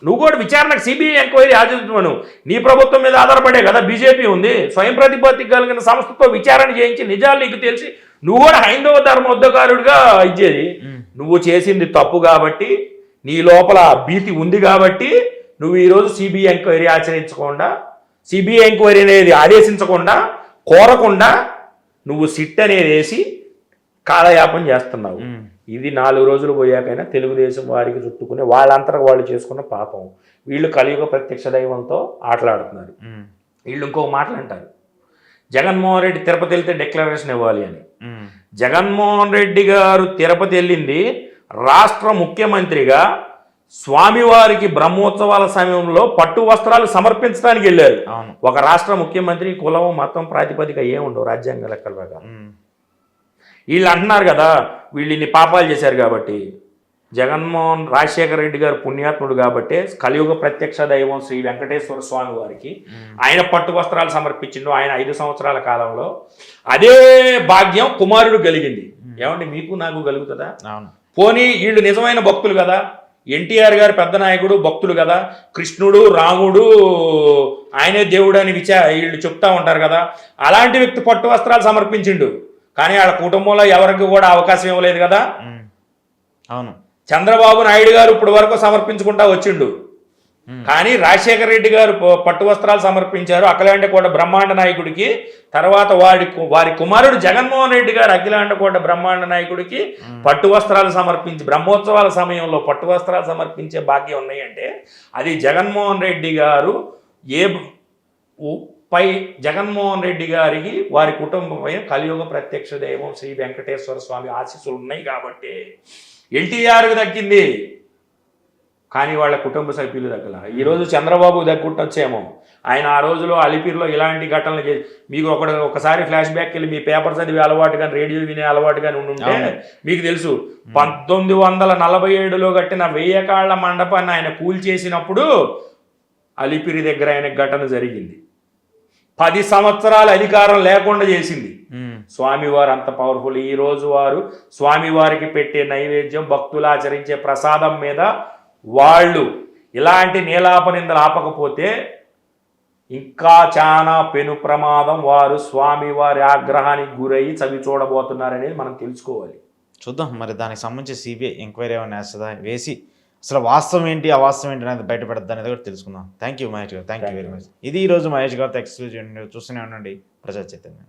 నువ్వు కూడా విచారణకు సిబిఐ ఎంక్వైరీ ఆచరించమను. నీ ప్రభుత్వం మీద ఆధారపడే కదా బీజేపీ ఉంది. స్వయం ప్రతిపత్తి కలిగిన సంస్థతో విచారణ చేయించి నిజాలు నీకు తెలిసి నువ్వు కూడా హైందవ ధర్మోద్ధకారుడిగా ఇచ్చేది. నువ్వు చేసింది తప్పు కాబట్టి నీ లోపల భీతి ఉంది కాబట్టి నువ్వు ఈరోజు సిబిఐ ఎంక్వైరీ ఆచరించకుండా సిబిఐ ఎంక్వైరీ అనేది ఆదేశించకుండా కోరకుండా నువ్వు సిట్ అనేది వేసి కాలయాపన చేస్తున్నావు. ఇది 4 రోజులు పోయాకైనా తెలుగుదేశం వారికి చుట్టుకుని వాళ్ళంతటా వాళ్ళు చేసుకున్న పాపం. వీళ్ళు కలియుగ ప్రత్యక్ష దైవంతో ఆటలాడుతున్నారు. వీళ్ళు ఇంకో మాటలు అంటారు, జగన్మోహన్ రెడ్డి తిరుపతి వెళ్తే డిక్లరేషన్ ఇవ్వాలి అని. జగన్మోహన్ రెడ్డి గారు తిరుపతి వెళ్ళింది రాష్ట్ర ముఖ్యమంత్రిగా స్వామివారికి బ్రహ్మోత్సవాల సమయంలో పట్టు వస్త్రాలు సమర్పించడానికి వెళ్ళారు. ఒక రాష్ట్ర ముఖ్యమంత్రి కులం మతం ప్రాతిపదిక ఏముండవు రాజ్యాంగ లెక్కల ప్రకారం. వీళ్ళు అంటున్నారు కదా వీళ్ళు ఇన్ని పాపాలు చేశారు కాబట్టి. రాజశేఖర రెడ్డి గారు పుణ్యాత్ముడు కాబట్టి కలియుగ ప్రత్యక్ష దైవం శ్రీ వెంకటేశ్వర స్వామి వారికి ఆయన పట్టు వస్త్రాలు సమర్పించిండు. ఆయన 5 సంవత్సరాల కాలంలో అదే భాగ్యం కుమారుడు కలిగింది. ఏమంటే మీకు నాకు కలుగుతుందా? పోనీ వీళ్ళు నిజమైన భక్తులు కదా, ఎన్టీఆర్ గారు పెద్ద నాయకుడు భక్తులు కదా, కృష్ణుడు రాముడు ఆయనే దేవుడు అని వీళ్ళు చెప్తా ఉంటారు కదా. అలాంటి వ్యక్తి పట్టు వస్త్రాలు సమర్పించిండు కానీ వాళ్ళ కుటుంబంలో ఎవరికి కూడా అవకాశం ఇవ్వలేదు కదా. అవును, చంద్రబాబు నాయుడు గారు ఇప్పుడు వరకు సమర్పించుకుంటా వచ్చిండు కానీ రాజశేఖర రెడ్డి గారు పట్టు వస్త్రాలు సమర్పించారు అఖిలాండకోట బ్రహ్మాండ నాయకుడికి. తర్వాత వారి కుమారుడు జగన్మోహన్ రెడ్డి గారు అఖిలాండకోట బ్రహ్మాండ నాయకుడికి పట్టు వస్త్రాలు సమర్పించి బ్రహ్మోత్సవాల సమయంలో పట్టు వస్త్రాలు సమర్పించే భాగ్యం ఉన్నాయంటే అది జగన్మోహన్ రెడ్డి గారు జగన్మోహన్ రెడ్డి గారికి వారి కుటుంబం కలియుగ ప్రత్యక్ష దైవం శ్రీ వెంకటేశ్వర స్వామి ఆశీస్సులు ఉన్నాయి కాబట్టి. ఎన్టీఆర్కి దక్కింది కానీ వాళ్ళ కుటుంబ సభ్యులు దగ్గర ఈరోజు చంద్రబాబు దగ్గుట్టొచ్చేమో. ఆయన ఆ రోజులో అలిపిరిలో ఇలాంటి ఘటనలు చేసి మీకు ఒకసారి ఫ్లాష్ బ్యాక్ వెళ్ళి మీ పేపర్ చదివే అలవాటు కానీ రేడియో వినే అలవాటు కానీ ఉంటే మీకు తెలుసు 1947లో కట్టిన 1000 కాళ్ల మండపాన్ని ఆయన కూల్చేసినప్పుడు అలిపిరి దగ్గర ఆయన ఘటన జరిగింది. 10 సంవత్సరాల అధికారం లేకుండా చేసింది. స్వామివారు అంత పవర్ఫుల్. ఈ రోజు వారు స్వామివారికి పెట్టే నైవేద్యం, భక్తులు ఆచరించే ప్రసాదం మీద వాళ్ళు ఇలాంటి నీలాపనిందలు ఆపకపోతే ఇంకా చాలా పెను ప్రమాదం. వారు స్వామివారి ఆగ్రహానికి గురయ్యి చవి చూడబోతున్నారనేది మనం తెలుసుకోవాలి. చూద్దాం మరి దానికి సంబంధించి సిబిఐ ఎంక్వైరీ ఏమైనా వేస్తుందా, వేసి అసలు వాస్తవం ఏంటి అవాస్తవం ఏంటి అనేది బయటపడద్దు అనేది కూడా తెలుసుకుందాం. థ్యాంక్ యూ మహేష్ గారు, థ్యాంక్ యూ వెరీ మచ్. ఇది ఈరోజు మహేష్ గారితో ఎక్స్క్లూజివ్ చూస్తూనే ఉండండి ప్రజా చైతన్యం.